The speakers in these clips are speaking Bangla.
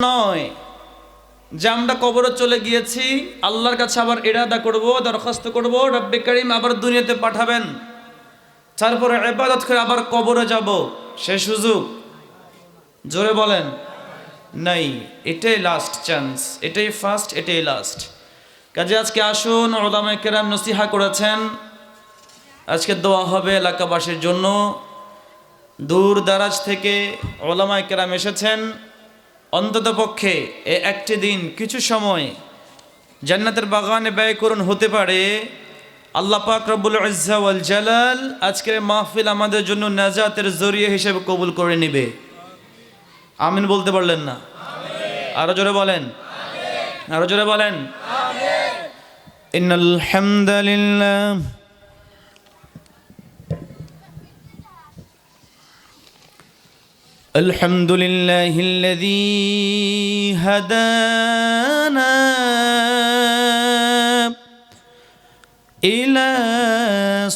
নয় যে আমরা কবরে চলে গিয়েছি, আল্লাহর কাছে আবার ইরাদা করব, দরখাস্ত করব, রব্বে কারীম আবার দুনিয়াতে পাঠাবেন, তারপরে ইবাদত করে আবার কবরে যাব, সে সুযোগ জোরে বলেন নাই। এটাই লাস্ট চান্স, এটাই ফার্স্ট, এটাই লাস্ট। কাজে আজকে আসুন, উলামায়ে কেরাম নসিহা করেছেন, আজকে দোয়া হবে এলাকাবাসীর জন্য। দূর দারাজ থেকে উলামায়ে কেরাম এসেছেন, অন্ততপক্ষে একটি দিন কিছু সময় জান্নাতের বাগানে ব্যয় করুন। হতে পারে আল্লাহ পাক রব্বুল ইজ্জা ওয়াল জালাল আজকের মাহফিল আমাদের জন্য নাজাতের জরিয়া হিসেবে কবুল করে নেবে। আমিন বলতে পারলেন না? আরো জোরে বলেন, আরো জোরে বলেন। ইন্নাল হামদালিল্লাহ الحمد لله الذي هدانا إلى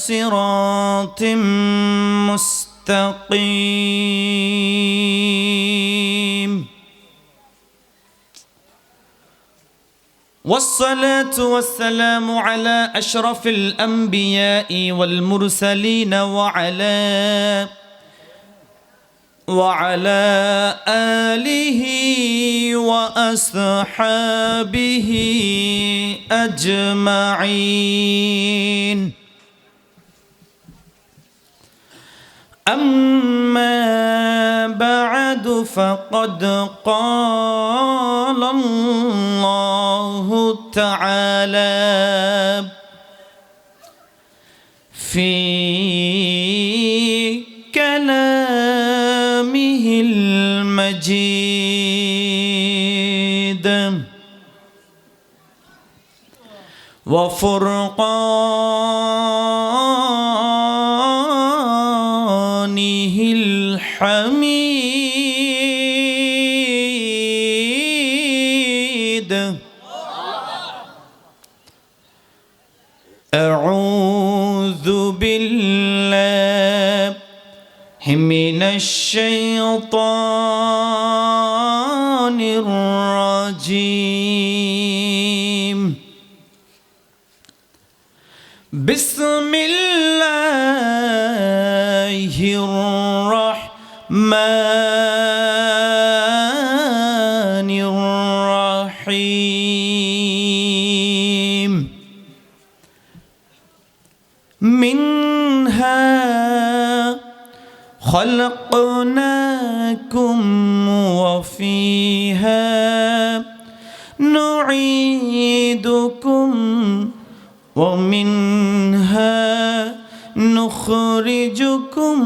صراط مستقيم، والصلاة والسلام على أشرف الأنبياء والمرسلين وعلى آله وأصحابه أجمعين. أما بعد فقد قال الله تعالى في كلامه المجيد وفرقانه الحميد. أعوذ بالله من الشيطان الرجيم. بسم الله الرحمن الرحيم. منها خلقناكم وفيها نعيدكم ومنها نخرجكم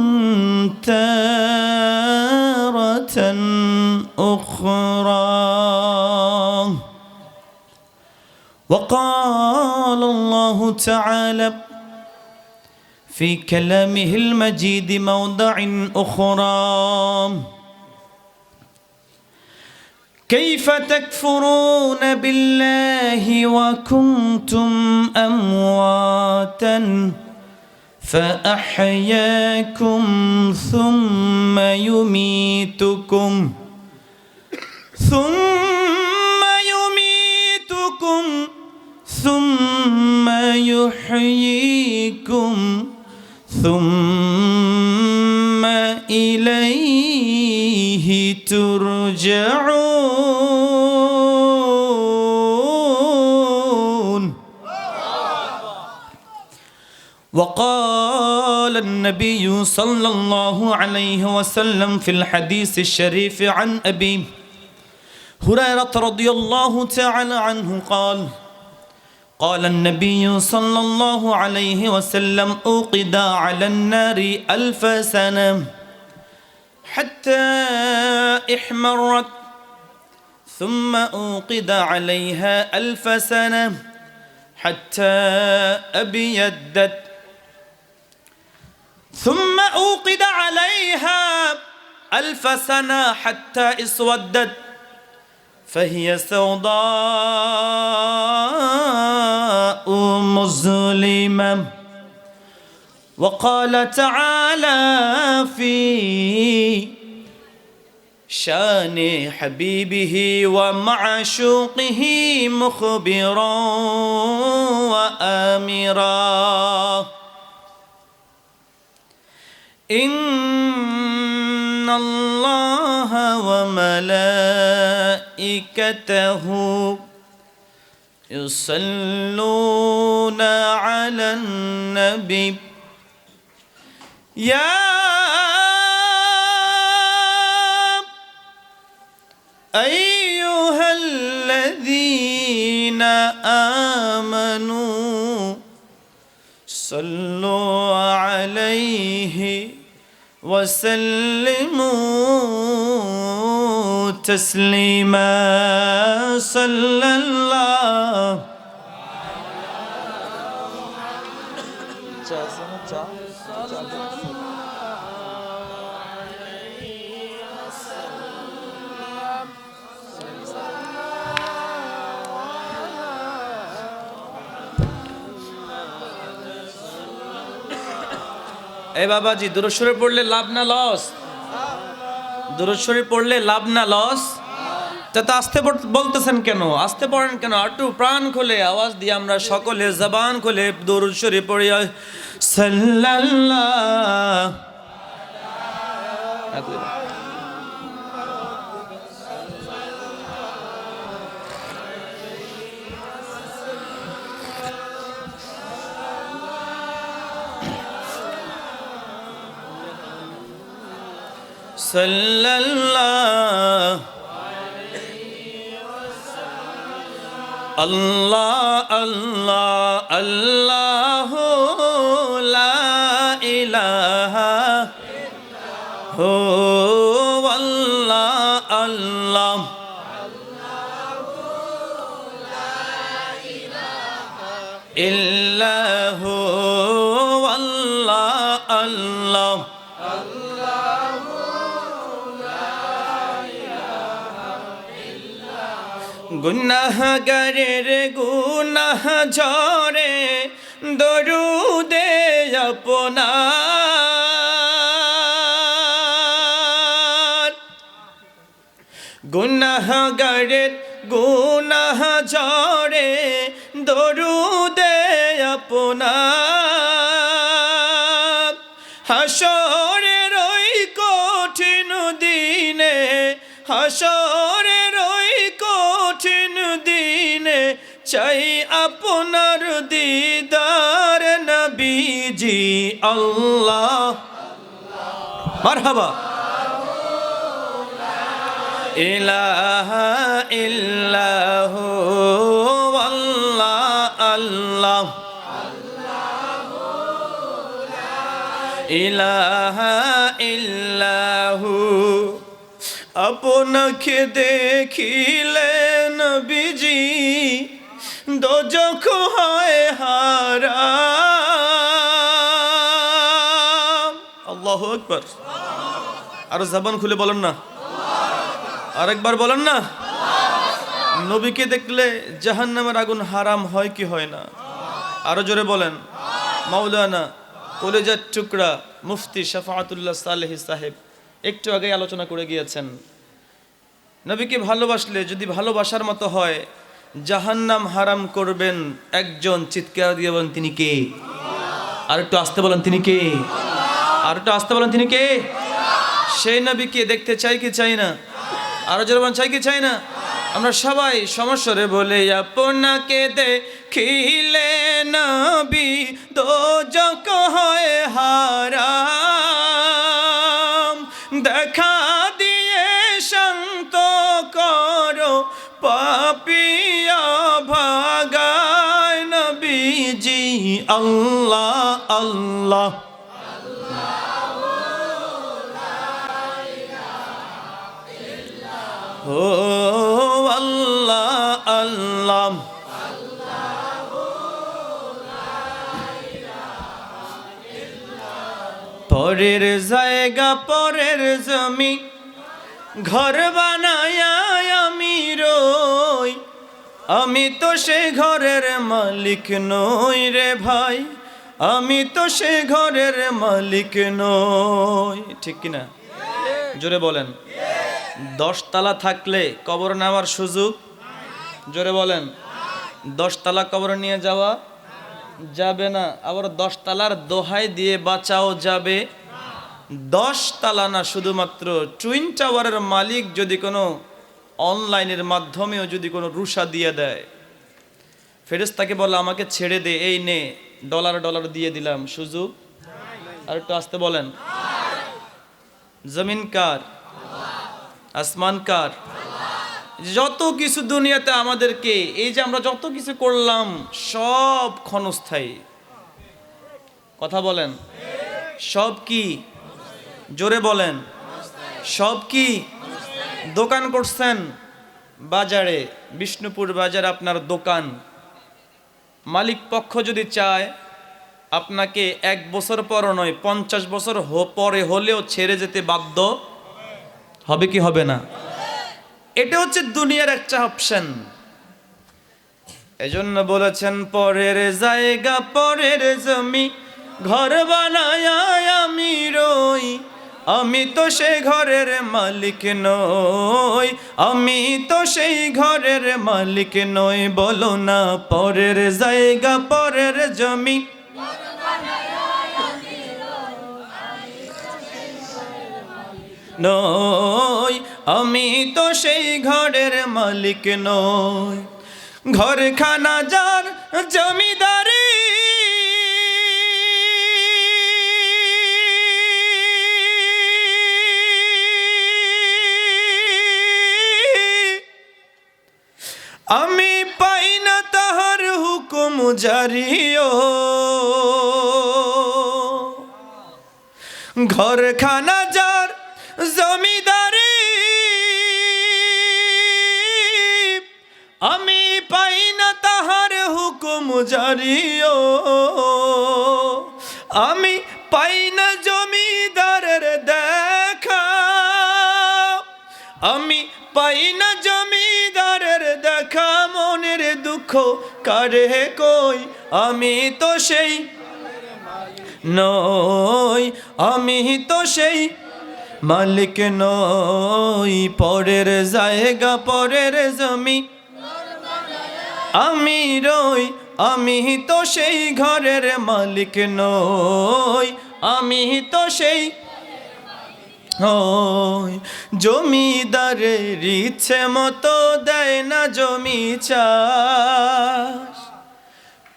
تارة أخرى. وقال الله تعالى في كلامه المجيد موضع أخرى: كيف تكفرون بالله وكنتم أمواتا فأحياكم ثم يميتكم ثم يحييكم ثم إليه ترجعون. وقال النبي صلى الله عليه وسلم في الحديث الشريف عن أبي هريرة رضي الله تعالى عنه قال: قال النبي صلى الله عليه وسلم: أوقد على النار 1000 سنة حتى احمرت، ثم أوقد عليها 1000 سنة حتى أبيدت، ثم أوقد عليها 1000 سنة حتى اسودت، فهي سوداء مظلمة. وقال تعالى في شان حبيبه ومعشوقه مخبرا وآمرا إن الله وملائكته يصلون على النبي يا أيها الذين آمنوا صلوا عليه وسلموا تسليما صلى الله এই বাবাজি দুরূদ শরীফ পড়লে লাভ না লস? দুরূদ শরীফ পড়লে লাভ না লস? তা আস্তে বলতেছেন কেন? আস্তে পড়েন কেন? একটু প্রাণ খুলে আওয়াজ দিয়ে আমরা সকলে জবান খুলে দুরূদ শরীফ পড়ি সাল্লাল্লাহু sallallahu Allah Allah Allahu la ilaha hu Allah Allah illahu Allah Allah গুনাহগারের গুনাহ ঝরে দরুদে আপনার গুনাহগারের গুনাহ ঝরে দরুদে আপনার হাসরের ওই কঠিন দিনে হাসরের ওই কঠিন দিনে চাই আপনার দিদার নবীজি আল্লাহ মারহাবা ইলাহা ইল্লাহু আল্লাহ আল্লাহ ইলাহা ইল্লাহু আপনাকে দেখিলে নবীজি দোজখ হয় হারাম আল্লাহু আকবার আর জবান খুলে বলেন না আরেকবার বলেন না নবীকে দেখলে জাহান্নামের আগুন হারাম হয় কি হয় না আরো জোরে বলেন মাওলানা কলেজার টুকরা মুফতি শাফাআতুল্লাহ সালেহী সাহেব একটু আগে আলোচনা করে গিয়েছেন নবীকে ভালোবাসলে যদি ভালোবাসার মতো হয় জাহান্নাম হারাম করবেন একজন চিৎকার দিয়ে বলেন তিনি কে আর একটু আস্তে বলেন তিনি কে আর একটু আস্তে বলেন তিনি কে সেই নবীকে দেখতে চাই কি চাই না আরো জোরে বলেন চাই কি চাই না আমরা সবাই সমস্বরে বলে আপনাকে দেখিলে নবী দোজখ হয় হারাম দেখা দিয়ে শান্ত করো পাপিয়া ভাগায় নবীজি আল্লাহ আল্লাহ ও আল্লাহ আল্লাহ পরের জায়গা পরের জমি ঘর বানায় আমি রই আমি তো সে ঘরের মালিক নই রে ভাই আমি তো সে ঘরের মালিক নই ঠিক কিনা জোরে বলেন 10 তলা থাকলে কবর নেওয়ার সুযোগ, জোরে বলেন, 10 তলা কবর নিয়ে যাওয়া যাবে না। আবার 10 তলার দোহাই দিয়ে বাঁচাও যাবে। 10 তলা না, শুধুমাত্র টুইন টাওয়ারের মালিক যদি কোনো অনলাইনের মাধ্যমেও যদি কোনো রুশা দিয়ে দেয়, ফেরেশতাকে বলে আমাকে ছেড়ে দে, এই নে ডলার ডলার দিয়ে দিলাম, সুযোগ? আর একটু আসতে বলেন। জমিন কার? আসমান কার? যত কিছু দুনিয়াতে আমাদেরকে, এই যে আমরা যত কিছু করলাম, সব ক্ষণস্থায়ী। কথা বলেন, সব কি? জোরে বলেন, সব কি? দোকান করছেন বাজারে, বিষ্ণুপুর বাজার আপনার দোকান, মালিক পক্ষ যদি চায় আপনাকে 1 বছর পর নয় 50 বছর পরে হলেও ছেড়ে যেতে বাধ্য হবে কি হবে না? এটা হচ্ছে দুনিয়ার একটা অপশন। এজন্য বলেছেন পরের জায়গা পরের জমি ঘর বানায় আমি রই, আমি তো সেই ঘরের মালিক নই, আমি তো সেই ঘরের মালিক নই। বলো না পরের জায়গা পরের জমি নই, আমি তো সেই ঘরের মালিক নই। ঘরখানা যার জমিদারি, আমি পাই না তাহার হুকুম জারিও। ঘরখানা যার জমিদারি, আমি পাই না তাহার হুকুম জারিও। আমি পাই না জমিদারের দেখা, আমি পাই না জমিদারের দেখা। মনের দুঃখ কারে কই, আমি তো সেই নই, আমি তো সেই মালিক নই। পরের জায়গা পরের জমি আমি রই, আমি তো সেই ঘরের মালিক নই, আমি তো সেই নই। জমিদারের ইচ্ছে মতো দেয় না জমি চাষ,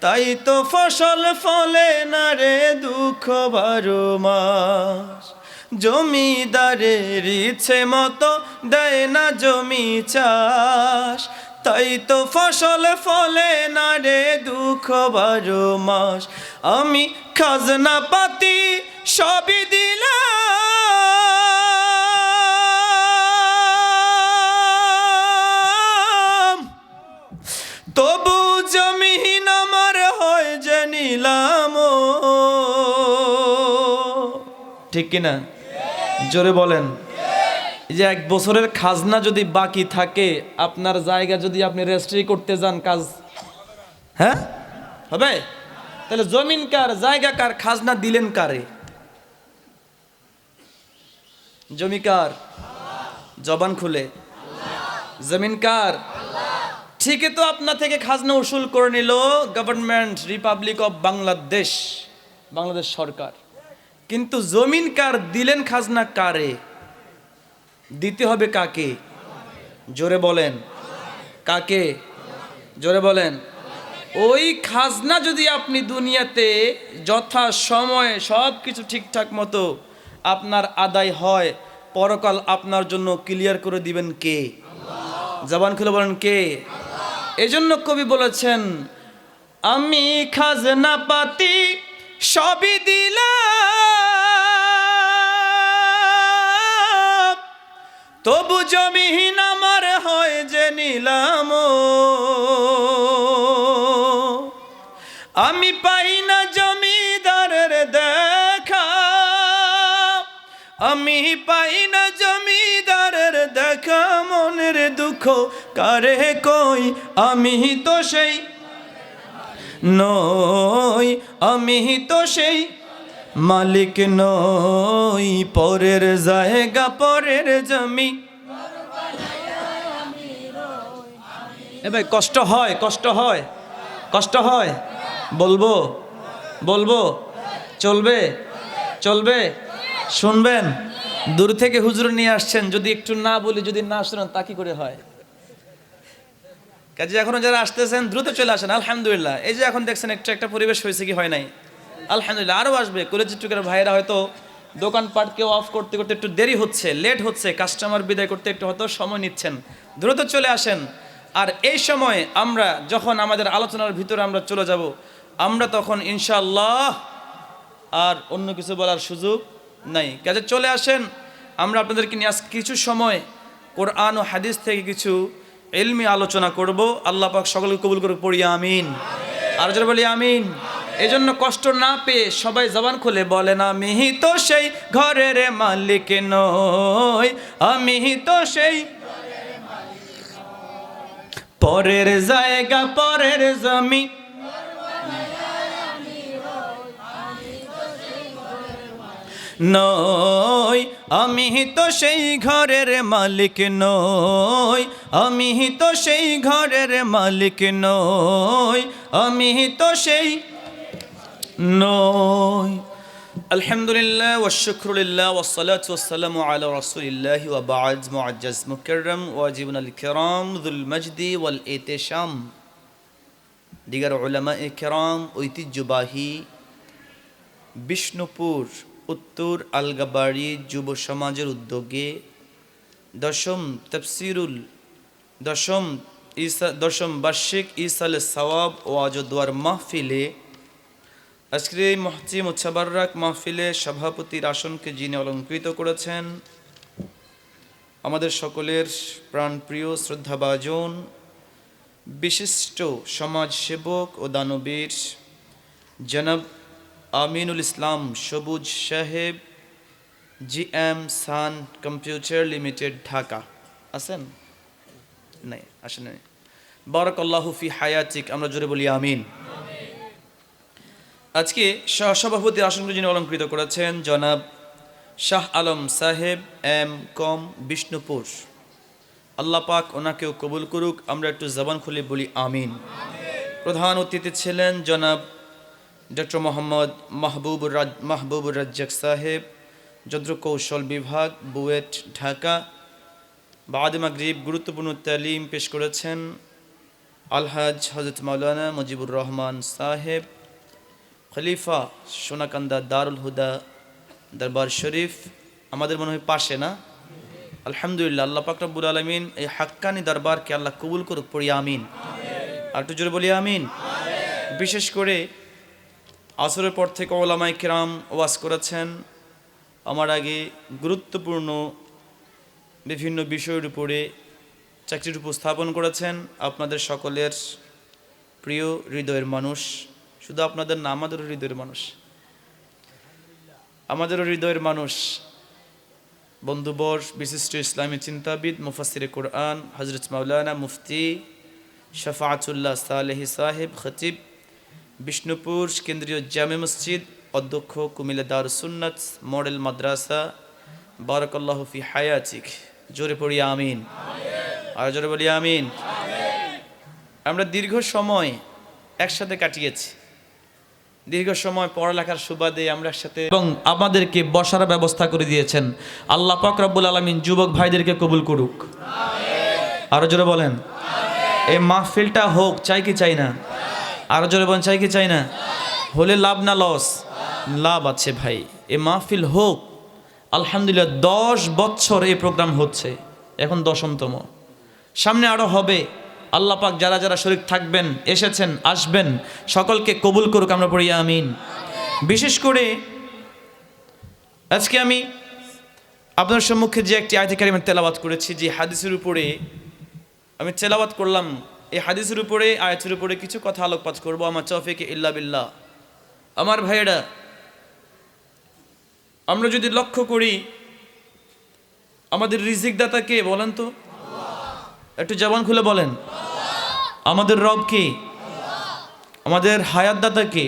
তাই তো ফসল ফলে না রে দুঃখ 12 মাস। জমিদারের ইচ্ছে মতো দেয় না জমি চাষ, তাই তো ফসল ফলে না রে দুঃখ 12 মাস। আমি খাজনা পাতি সবই দিলাম, তবু জমিন আমার হয় যে নিলাম। ঠিক কিনা? জোরে বলেন। এই যে 1 বছরের খাজনা যদি বাকি থাকে, আপনার জায়গা যদি আপনি রেজিস্ট্রি করতে যান, কাজ হ্যাঁ হবে? তাহলে জমিন কার, জায়গা কার, খাজনা দিলেন কারে? জমি কার? জবান খুলে। জমিন কার? ঠিকই তো আপনার থেকে খাজনা উসুল করে নিল government, republic of Bangladesh, Bangladesh সরকার। কিন্তু জমিন কার? দিলেন খাজনা কারে? দিতে হবে কাকে? জোরে বলেন, কাকে? জোরে বলেন। ওই খাজনা যদি আপনি দুনিয়াতে যথা সময়ে সব কিছু ঠিকঠাক মতো আপনার আদায় হয়, পরকাল আপনার জন্য ক্লিয়ার করে দিবেন কে? জবান খুলে বলেন কে? এজন্য কবি বলেছেন আমি খাজনা পাতি সবই দিলাম, তবু জমিন আমার হয় যে নিলাম। আমি পাই না জমিদারের দেখা, আমি পাই না জমিদারের দেখা। মনের দুঃখ কারে কই, আমি তো সেই নই, আমি তো সেই মালিক নই। পরের জায়গা পরের জমি এ ভাই কষ্ট হয়, কষ্ট হয়, কষ্ট হয়, বলবো বলবো, চলবে চলবে, শুনবেন? দূর থেকে হুজুর নিয়ে আসছেন, যদি একটু না বলি, যদি না শুনেন তা কি করে হয়? কাজে এখনো যারা আসতেছেন দ্রুত চলে আসেন। আলহামদুলিল্লাহ, এই যে এখন দেখছেন একটু একটা পরিবেশ হয়েছে কি হয় নাই? আলহামদুলিল্লাহ, আরও আসবে। কলেজ টুকের ভাইয়েরা হয়তো দোকানপাট কেউ অফ করতে করতে একটু দেরি হচ্ছে, লেট হচ্ছে, কাস্টমার বিদায় করতে একটু হয়তো সময় নিচ্ছেন, দ্রুত চলে আসেন। আর এই সময় আমরা যখন আমাদের আলোচনার ভিতরে আমরা চলে যাব, আমরা তখন ইনশাআল্লাহ আর অন্য কিছু বলার সুযোগ নাই। কাজে চলে আসেন, আমরা আপনাদেরকে নিয়ে আজ কিছু সময় কোরআন ও হাদিস থেকে কিছু ইলমি আলোচনা করব। আল্লাহ পাক সকলকে কবুল করে পড়ি আমিন। আর যারা বলি আমিন। এই জন্য কষ্ট না পেয়ে সবাই জবান খুলে বলেন, আমি তো সেই ঘরের মালিক নই, আমি তো সেই পরের জায়গা পরের জমি, নই আমি তো সেই ঘরের মালিক নই, আমি তো সেই ঘরের মালিক নই, আমি তো সেই নই। আলহামদুলিল্লাহ ওয়া শুকরুলিল্লাহ ওয়া সালাতু ওয়া সালামু আলা রাসূলিল্লাহি ওয়া বা'দ। মুআজ্জাজ মুকাররম ওয়াজিবুল কিরাম যুল মাজদি ওয়াল ইতিশাম, দিগার উলামায়ে কিরাম, ঐতিহ্যবাহী বিষ্ণুপুর উত্তর আলগাবাড়ি যুব সমাজের উদ্যোগে দশম বার্ষিক ইসালে সওয়াব ও আজদোয়ার মাহফিলে, আজকের এই মুহতিম ও মুতাবাররাক মাহফিলে সভাপতির আসনকে যিনি অলঙ্কৃত করেছেন, আমাদের সকলের প্রাণপ্রিয় শ্রদ্ধাভাজন বিশিষ্ট সমাজসেবক ও দানবীর জনাব আমিনুল ইসলাম সবুজ সাহেব, জিএম সান কম্পিউটার লিমিটেড, ঢাকা। আছেন? নাই, আসেন নাই। বারাকাল্লাহু ফি হায়াতিক, আমরা জোরে বলি আমিন। আজকে সভাপতির আসনকে যিনি অলঙ্কৃত করেছেন জনাব শাহ আলম সাহেব, এম কম, বিষ্ণুপুর। আল্লাহ পাক ওনাকেও কবুল করুক, আমরা একটু জবান খুলে বলি আমিন। প্রধান অতিথি ছিলেন জনাব ডক্টর মোহাম্মদ মাহবুবুর রাজ্জাক সাহেব, যন্ত্রকৌশল বিভাগ, বুয়েট, ঢাকা। বাদ মাগরিব গুরুত্বপূর্ণ তালিম পেশ করেছেন আলহাজ হযরত মাওলানা মুজিবুর রহমান সাহেব, খলিফা সোনাকান্দা দারুল হুদা দরবার শরীফ, আমাদের মনে হয় পাশে না? আলহামদুলিল্লাহ, আল্লাহ পাক রব্বুল আলামিন এই হাক্কানি দরবারকে আল্লাহ কবুল করুক, পড়ি আমিন। আর একটু জোরে বলি আমিন। বিশেষ করে আসরের পর থেকে ওলামায়ে কিরাম ওয়াজ করেছেন, আমার আগে গুরুত্বপূর্ণ বিভিন্ন বিষয়ের উপরে চাকরির উপস্থাপন করেছেন। আপনাদের সকলের প্রিয় হৃদয়ের মানুষ, শুধু আপনাদের না, আমাদেরও হৃদয়ের মানুষ, আমাদেরও হৃদয়ের মানুষ, বন্ধুবর, বিশিষ্ট ইসলামী চিন্তাবিদ, মুফাসসিরে কোরআন হযরত মাওলানা মুফতি শাফাআতুল্লাহ সালেহী সাহেব, খতিব, বিষ্ণুপুর কেন্দ্রীয় জামে মসজিদ, অধ্যক্ষ কুমিল্লা দারুস সুন্নাত মডেল মাদ্রাসা, বারাকাল্লাহু ফি হায়াতিক, জোরে পড়ি আমিন। আর জোরে বলি আমিন। আমরা দীর্ঘ সময় একসাথে কাটিয়েছি, দীর্ঘ সময় পড়ালেখার সুবাদে আমরা একসাথে, এবং আমাদেরকে বসার ব্যবস্থা করে দিয়েছেন। আল্লাহ পাক রব্বুল আলামিন যুবক ভাইদেরকে কবুল করুক। আরো জোরে বলেন এই মাহফিলটা হোক, চাই কি চাই না? আরো জোরে বলেন চাই কি চাই না? হলে লাভ না লস? লাভ আছে ভাই, এই মাহফিল হোক। আলহামদুলিল্লাহ 10 বছর এই প্রোগ্রাম হচ্ছে, এখন 10মতম, সামনে আরো হবে। আল্লাহ পাক যারা যারা শরীক থাকবেন, এসেছেন, আসবেন, সকলকে কবুল করুক, আমরা পড়ি আমিন। বিশেষ করে আজকে আমি আপনার সম্মুখে যে একটি আয়াতে কারিমা তেলাওয়াত করেছি, যে হাদিসের উপরে আমি তেলাওয়াত করলাম, এই হাদিসের উপরে, আয়াতের উপরে কিছু কথা আলোকপাত করব। আমার তৌফিক ইল্লা বিল্লাহ। আমার ভাইয়েরা, আমরা যদি লক্ষ্য করি, আমাদের রিজিক দাতা কে বলেন তো? একটু জবান খুলে বলেন। আমাদের রব কে? আমাদের হায়াত দাতা কে?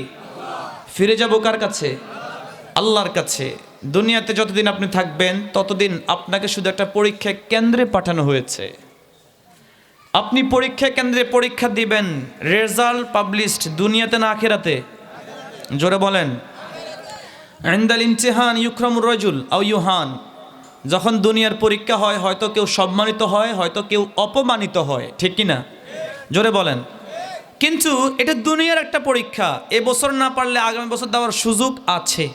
ফিরে যাব কার কাছে? আল্লাহর কাছে। দুনিয়াতে যতদিন আপনি থাকবেন ততদিন আপনাকে শুধু একটা পরীক্ষা কেন্দ্রে পাঠানো হয়েছে। আপনি পরীক্ষা কেন্দ্রে পরীক্ষা দিবেন, রেজাল্ট পাবলিশড দুনিয়াতে না আখিরাতে? জোরে বলেন। ইনদাল ইমতিহান ইউকরামুর রাজুল আও ইউহান। যখন দুনিয়ার পরীক্ষা হয়, হয়তো কেউ সম্মানিত হয়, হয়তো কেউ অপমানিত হয়, ঠিক কি না? জোরে বলেন। কিন্তু এটা দুনিয়ার একটা পরীক্ষা। এবছর না পারলে আগামী বছর দেওয়ার সুযোগ আছে।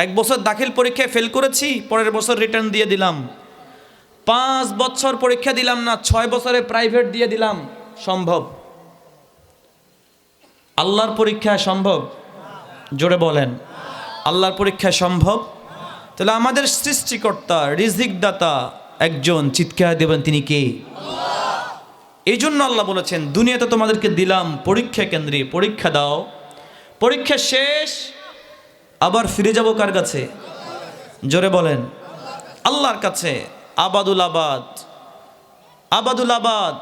এক বছর দাখিল পরীক্ষায় ফেল করেছি, পরের বছর রিটার্ন দিয়ে দিলাম। 5 বছর পরীক্ষা দিলাম না, 6 বছরে প্রাইভেট দিয়ে দিলাম, সম্ভব? আল্লাহর পরীক্ষায় সম্ভব? জোরে বলেন। আল্লাহর পরীক্ষায় সম্ভব? তাহলে আমাদের সৃষ্টিকর্তা, রিজিক দাতা একজন, চিৎকার দেবেন তিনি কে? এই জন্য আল্লাহ বলেছেন, দুনিয়াতে তোমাদেরকে দিলাম পরীক্ষা কেন্দ্রে, পরীক্ষা দাও, পরীক্ষা শেষ আবার ফিরে যাব কার কাছে? জোরে বলেন। আল্লাহর কাছে। আবাদুল আবাদ, আবাদুল আবাদ,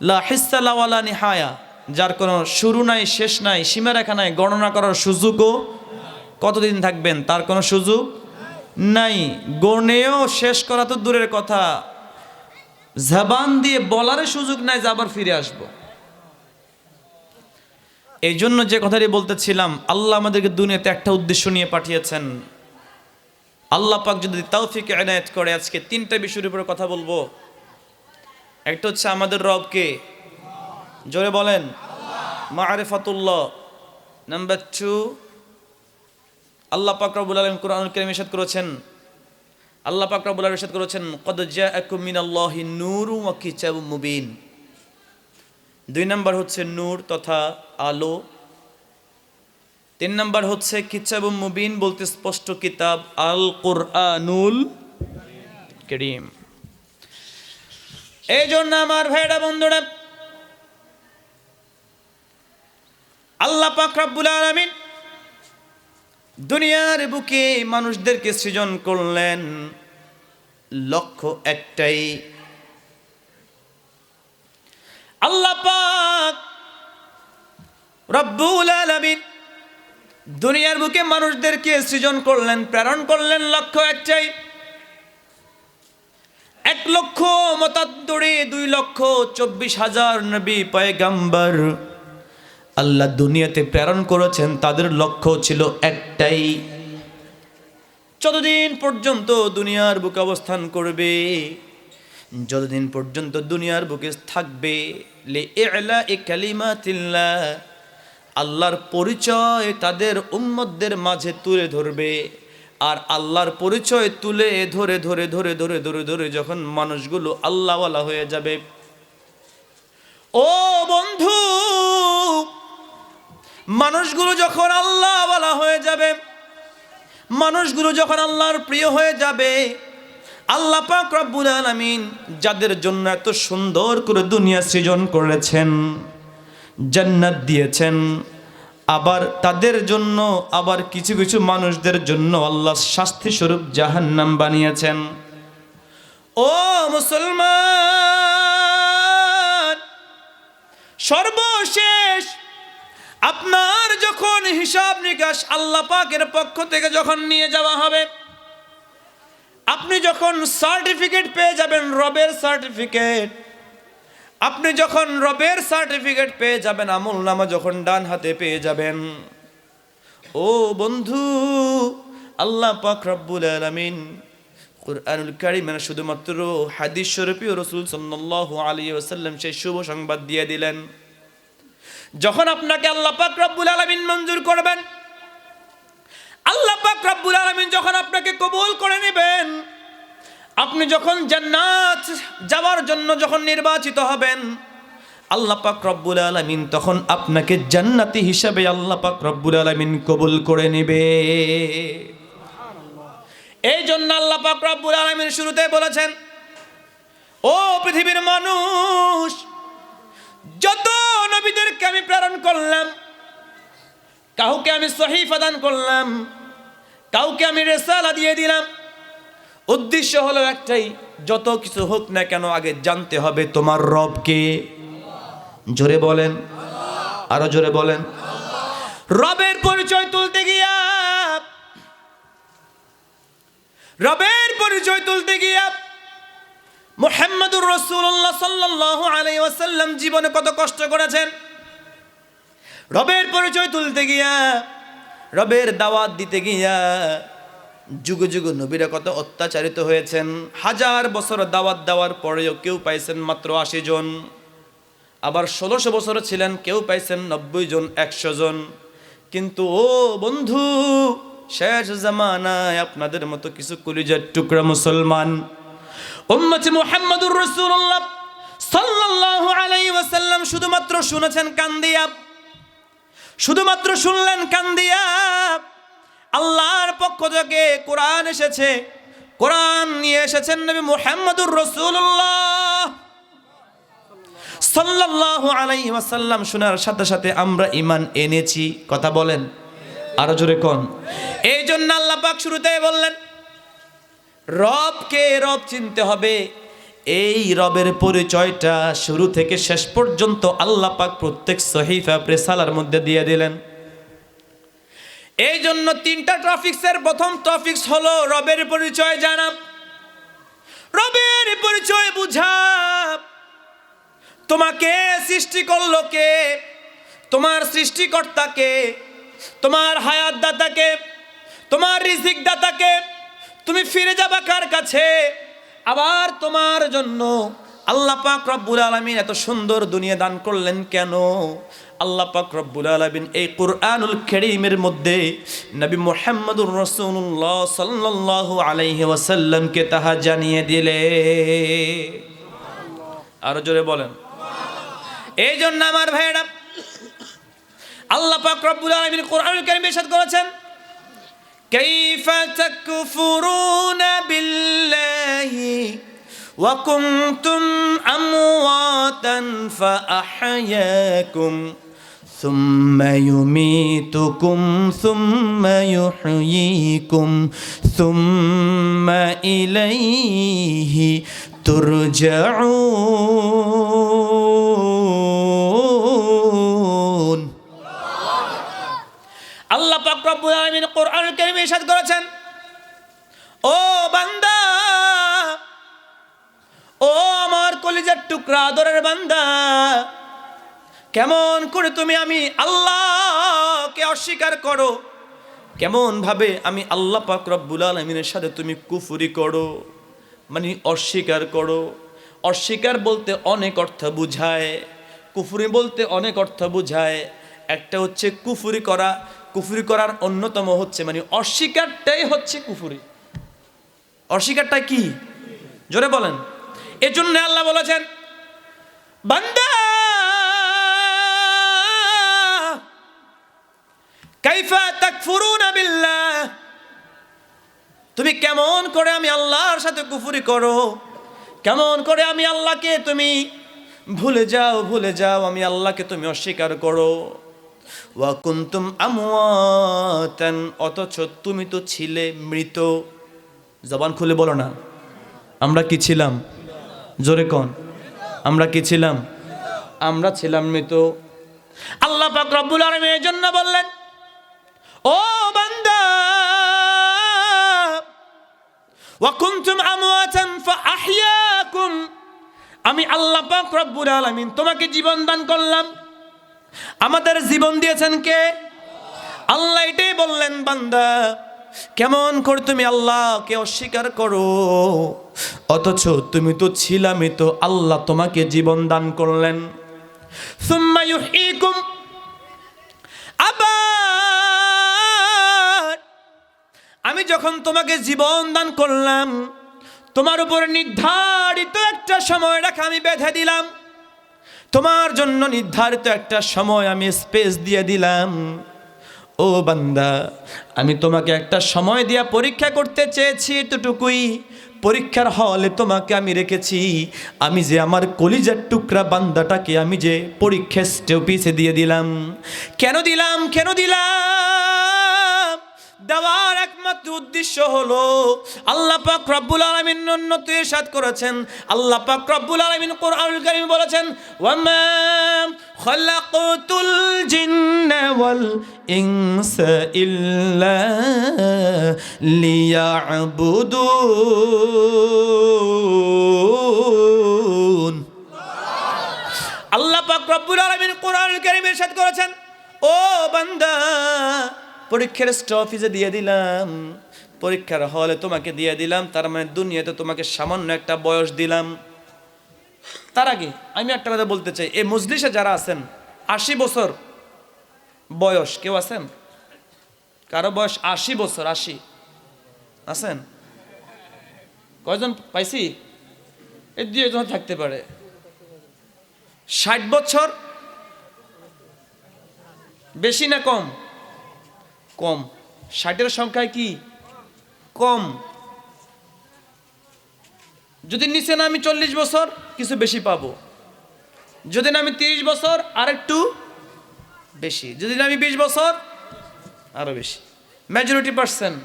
লা হিস্সা লা ওয়ালা নিহায়া, যার কোনো শুরু নাই, শেষ নাই, সীমারেখা নাই, গণনা করার সুযোগও, কতদিন থাকবেন তার কোনো সুযোগ নাই। গণেও শেষ করা তো দূরের কথা, জবান দিয়ে বলারই সুযোগ নাই যে আবার ফিরে আসব। এই জন্য যে কথাটি বলতেছিলাম, আল্লাহ আমাদেরকে দুনিয়াতে একটা উদ্দেশ্য নিয়ে পাঠিয়েছেন। আল্লাহ পাক যদি তৌফিক এনায়েত করে, আজকে 3টা বিষয়ের উপরে কথা বলবো। একটা হচ্ছে আমাদের রবকে, জোরে বলেন, মারিফাতুল্লাহ। নাম্বার 2, আল্লাহ পাক রব্বুল আলামিন কুরআনুল কারীমে ইরশাদ করেছেন, আল্লাহ পাক রব্বুল আলামিন ইরশাদ করেছেন, ক্বাদ জাআকুম মিনাল্লাহি নূরুন ওয়া কিতাবুম মুবিন। 2 নাম্বার হচ্ছে নূর তথা আলো। 3 নাম্বার হচ্ছে কিতাবুম মুবিন, বলতে স্পষ্ট কিতাব, আল কুরআনুল কারীম। এই জন্য আমার ভাইরা বন্ধুরা, আল্লাহ পাক রব্বুল আলামিন দুনিয়ার বুকে মানুষদেরকে সৃজন করলেন, লক্ষ্য একটাই। আল্লাহ পাক রব্বুল আলামিন দুনিয়ার বুকে মানুষদেরকে সৃজন করলেন, প্রেরণ করলেন, লক্ষ্য একটাই। 1,00,000 2,24,000 নবী পয়গম্বর আল্লাহ দুনিয়াতে প্রেরণ করেছেন, তাদের লক্ষ্য ছিল একটাই। যতদিন পর্যন্ত দুনিয়ার বুকে অবস্থান করবে, যতদিন পর্যন্ত দুনিয়ার বুকে থাকবে, লিইলা'i কালিমাতিল্লাহ, আল্লাহর পরিচয় তাদের উম্মতদের মাঝে তুলে ধরবে। আর আল্লাহর পরিচয় তুলে ধরে ধরে ধরে ধরে ধরে ধরে যখন মানুষগুলো আল্লাহওয়ালা হয়ে যাবে, ও বন্ধু, মানুষগুলো যখন আল্লাহওয়ালা হয়ে যাবে, মানুষগুলো যখন আল্লাহর প্রিয় হয়ে যাবে, আল্লাহ পাক রব্বুল আলামিন যাদের জন্য এত সুন্দর করে দুনিয়া সৃজন করেছেন, জান্নাত দিয়েছেন, আবার তাদের জন্য আবার কিছু কিছু মানুষদের জন্য আল্লাহ শাস্তি স্বরূপ জাহান্নাম বানিয়েছেন। ও মুসলমান, সর্বশেষ আপনার যখন হিসাব নিকাশ আল্লাহ পাকের পক্ষ থেকে যখন নিয়ে যাওয়া হবে, আপনি যখন সার্টিফিকেট পেয়ে যাবেন, রবের সার্টিফিকেট, আপনি যখন রবের সার্টিফিকেট পেয়ে যাবেন, আমলনামা যখন ডান হাতে পেয়ে যাবেন, ও বন্ধু, আল্লাহ পাক রব্বুল আলামিন কুরআনুল কারীমে শুধুমাত্র হাদিস শরীফে রাসূল সাল্লাল্লাহু আলাইহি ওয়াসাল্লাম সেই শুভ সংবাদ দিয়ে দিলেন, যখন আপনাকে আল্লাহ পাক রব্বুল আলামিন মঞ্জুর করবেন, আল্লাহ পাক রব্বুল আলামিন যখন আপনাকে কবুল করে নেবেন, আপনি যখন জান্নাত যাওয়ার জন্য যখন নির্বাচিত হবেন, আল্লাহ পাক রব্বুল আলামিন তখন আপনাকে জান্নাতি হিসাবে আল্লাহ পাক রব্বুল আলামিন কবুল করে নেবে। এই জন্য আল্লাহ পাক রব্বুল আলামিন শুরুতে বলেছেন, ও পৃথিবীর মানুষ, যত নবীদেরকে আমি প্রেরণ করলাম, কাউকে আমি সহিফা দান করলাম, কাউকে আমি রিসালা দিয়ে দিলাম, উদ্দেশ্য হলো একটাই, যত কিছু হোক না কেন আগে জানতে হবে তোমার রবকে। জোরে বলেন, আরো জোরে বলেন। রবের পরিচয় তুলতে গিয়া, রবের পরিচয় তুলতে গিয়া মুহাম্মদুর রাসূলুল্লাহ সাল্লাল্লাহু আলাইহি ওয়াসাল্লাম জীবনে কত কষ্ট করেছেন, রবের পরিচয় তুলতে গিয়া, রবের দাওয়াত দিতে গিয়া যুগ যুগ নবীরা কত অত্যাচারিত হয়েছেন। 1000 বছর দাওয়াত দেওয়ার পরেও কেউ পাইছেন মাত্র 80 জন, আবার 1600 বছর ছিলেন কেউ পাইছেন 90 জন, 100 জন। কিন্তু ও বন্ধু, শেষ জামানায় আপনাদের মতো কিছু কলিজার টুকরা মুসলমান উম্মতে মুহাম্মদুর রাসূলুল্লাহ সাল্লাল্লাহু আলাইহি ওয়াসাল্লাম শুধুমাত্র শুনেছেন কান দিয়া, শুধুমাত্র শুনলেন কান দিয়া। আল্লাহর পক্ষ থেকে কোরআন এসেছে, কোরআন নিয়ে এসেছেন নবী মুহাম্মদুর রাসূলুল্লাহ সাল্লাল্লাহু আলাইহি ওয়াসাল্লাম। শোনার সাথে সাথে আমরা ঈমান এনেছি। কথা বলেন, আরো জোরে কোন। এই জন্য আল্লাহ পাক শুরুতেই বললেন রবকে রব চিনতে হবে। এই রবের পরিচয়টা শুরু থেকে শেষ পর্যন্ত আল্লাহ পাক প্রত্যেক সহিফা প্রেসালার মধ্যে দিয়ে দিলেন। এই জন্য 3টা টপিক্সের প্রথম টপিক্স হলো রবের পরিচয় জানা, রবের পরিচয় বুঝা। তোমাকে সৃষ্টি করলো কে? তোমার সৃষ্টিকর্তাকে, তোমার হায়াত দাতাকে, তোমার রিজিক দাতাকে। তুমি ফিরে যাবা কার কাছে? আবার তোমার জন্য আল্লাহ পাক রব্বুল আলামিন এত সুন্দর দুনিয়া দান করলেন কেন? আল্লাহ পাক রব্বুল আলামিন এই কুরআনুল কারীমের মধ্যে নবী মুহাম্মদুর রাসূলুল্লাহ সাল্লাল্লাহু আলাইহি ওয়াসাল্লামকে তাহা জানিয়ে দিলে। আরো জোরে বলেন। এই জন্য আমার ভাইরা, আল্লাহ পাক রব্বুল আলামিন কুরআনুল কারীমে ইরশাদ করেছেন কাইফা তাকফুরুনা বিল্লাহি ওয়া কুনতুম আমওয়াতান ফাআহইয়াকুম সুম্মা ইউমীতুকুম সুম্মা ইউহয়ীকুম সুম্মা ইলাইহি তুরজাউন। আল্লাহ পাক রব্বুল আলামিন কোরআনুল কারীমে ইরশাদ করেছেন, ও বান্দা, ও আমার কলিজার টুকরা আদরের বান্দা, কেমন করে তুমি আমি আল্লাহকে অস্বীকার করো? কেমন ভাবে আমি আল্লাহ পাক রব্বুল আলামিনের সাথে তুমি কুফরি করো, মানে অস্বীকার করো। অস্বীকার বলতে অনেক অর্থ বুঝায়, কুফরি বলতে অনেক অর্থ বুঝায়। একটা হচ্ছে কুফরি করা, কুফরি করার অন্যতম হচ্ছে মানে অস্বীকারটাই হচ্ছে কুফরি। অস্বীকারটা কি? জোরে বলেন। এজন্য আল্লাহ বলেছেন বান্দা কাইফা তাকফুরুনা বিল্লাহ, তুমি কেমন করে আমি আল্লাহর সাথে কুফরি করো, কেমন করে আমি আল্লাহকে তুমি ভুলে যাও, আমি আল্লাহকে তুমি অস্বীকার করো। ওয়া কুনতুম আমওয়াতান, অথচ তুমি তো ছিলে মৃত। জবান খুলে বলো না, আমরা কি ছিলাম? জোরে কোন, আমরা কি ছিলাম? আমরা ছিলাম মৃত। আল্লাহ পাক রব্বুল আলামিন এর জন্য বললেন, ও বান্দা ওয়া কুনতুম আমওয়াতান ফাআহইয়াকুম, আমি আল্লাহ পাক রব্বুল আলামিন তোমাকে জীবন দান করলাম। আমাদের জীবন দিয়েছেন কে? আল্লাহ। এটাই বললেন বান্দা কেমন করে তুমি আল্লাহকে অস্বীকার করো, অথচ তুমি তো ছিলামই তো, আল্লাহ তোমাকে জীবন দান করলেন। সুম্মা ইউহয়ীকুম, আবার আমি যখন তোমাকে জীবন দান করলাম, তোমার উপরে নির্ধারিত একটা সময় রেখা আমি বেঁধে দিলাম, তোমার জন্য নির্ধারিত একটা সময় আমি স্পেস দিয়ে দিলাম। ও বান্দা, আমি তোমাকে একটা সময় দিয়া পরীক্ষা করতে চেয়েছি, এতটুকুই। পরীক্ষার হলে তোমাকে আমি রেখেছি। আমি যে আমার কলিজার টুকরা বান্দাটাকে আমি যে পরীক্ষা স্টপিসে দিয়ে দিলাম। কেন দিলাম? দেওয়ার একমাত্র উদ্দেশ্য হলো আল্লাহ পাক রব্বুল আলামিন উন্নত ইরশাদ করেছেন। আল্লাহ পাক রব্বুল আলামিন কুরআনুল কারীমে বলেছেন, ওয়ামা খালাকতুল জিন্না ওয়াল ইনসা ইল্লা লিয়াবুদুন। আল্লাহ পাক রব্বুল আলামিন কোরআনুল কারীমে ইরশাদ করেছেন, ও বান্দা, পরীক্ষার স্টপিজে দিয়ে দিলাম, পরীক্ষার হলে তোমাকে দিয়ে দিলাম, তার মানে দুনিয়াতে তোমাকে সামান্য একটা বয়স দিলাম। তার আগে আমি একটা কথা বলতে চাই, এই মজলিসে যারা আছেন 80 বছর বয়স কেউ আছেন? কারো বয়স 80 বছর? 80 আছেন? কয়জন পাইছি? এই 2 একজন থাকতে পারে। 60 বছর? বেশি না কম? কম। 60-এর সংখ্যায় কি কম? যদি নিচে নামি 40 বছর কিছু বেশি পাবো, যদি নামি 30 বছর আর একটু বেশি, যদি নামি 20 বছর আরো বেশি, মেজরিটি পার্সেন্ট।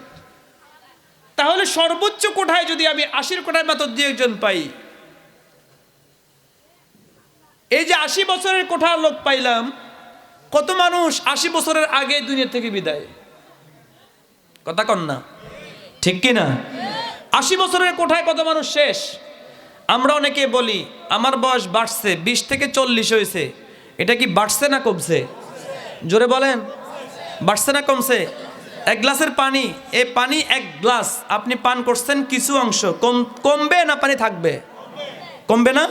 তাহলে সর্বোচ্চ কোঠায় যদি আমি 80-এর কোঠায় মাত্র 2 একজন পাই, এই যে 80 বছরের কোঠার লোক পাইলাম, কত মানুষ 80 বছরের আগে দুনিয়া থেকে বিদায়? কথা কন না, ঠিক কি না? 80 বছরের কোঠায় কত মানুষ শেষ? আমরা অনেকে বলি আমার বয়স বাড়ছে, 20 থেকে 40 হয়েছে। এটা কি বাড়ছে না কমছে? জোরে বলেন, বাড়ছে না কমছে? 1 গ্লাসের পানি, এই পানি 1 গ্লাস আপনি পান করছেন, কিছু অংশ কমবে না পানি থাকবে? কমবে না?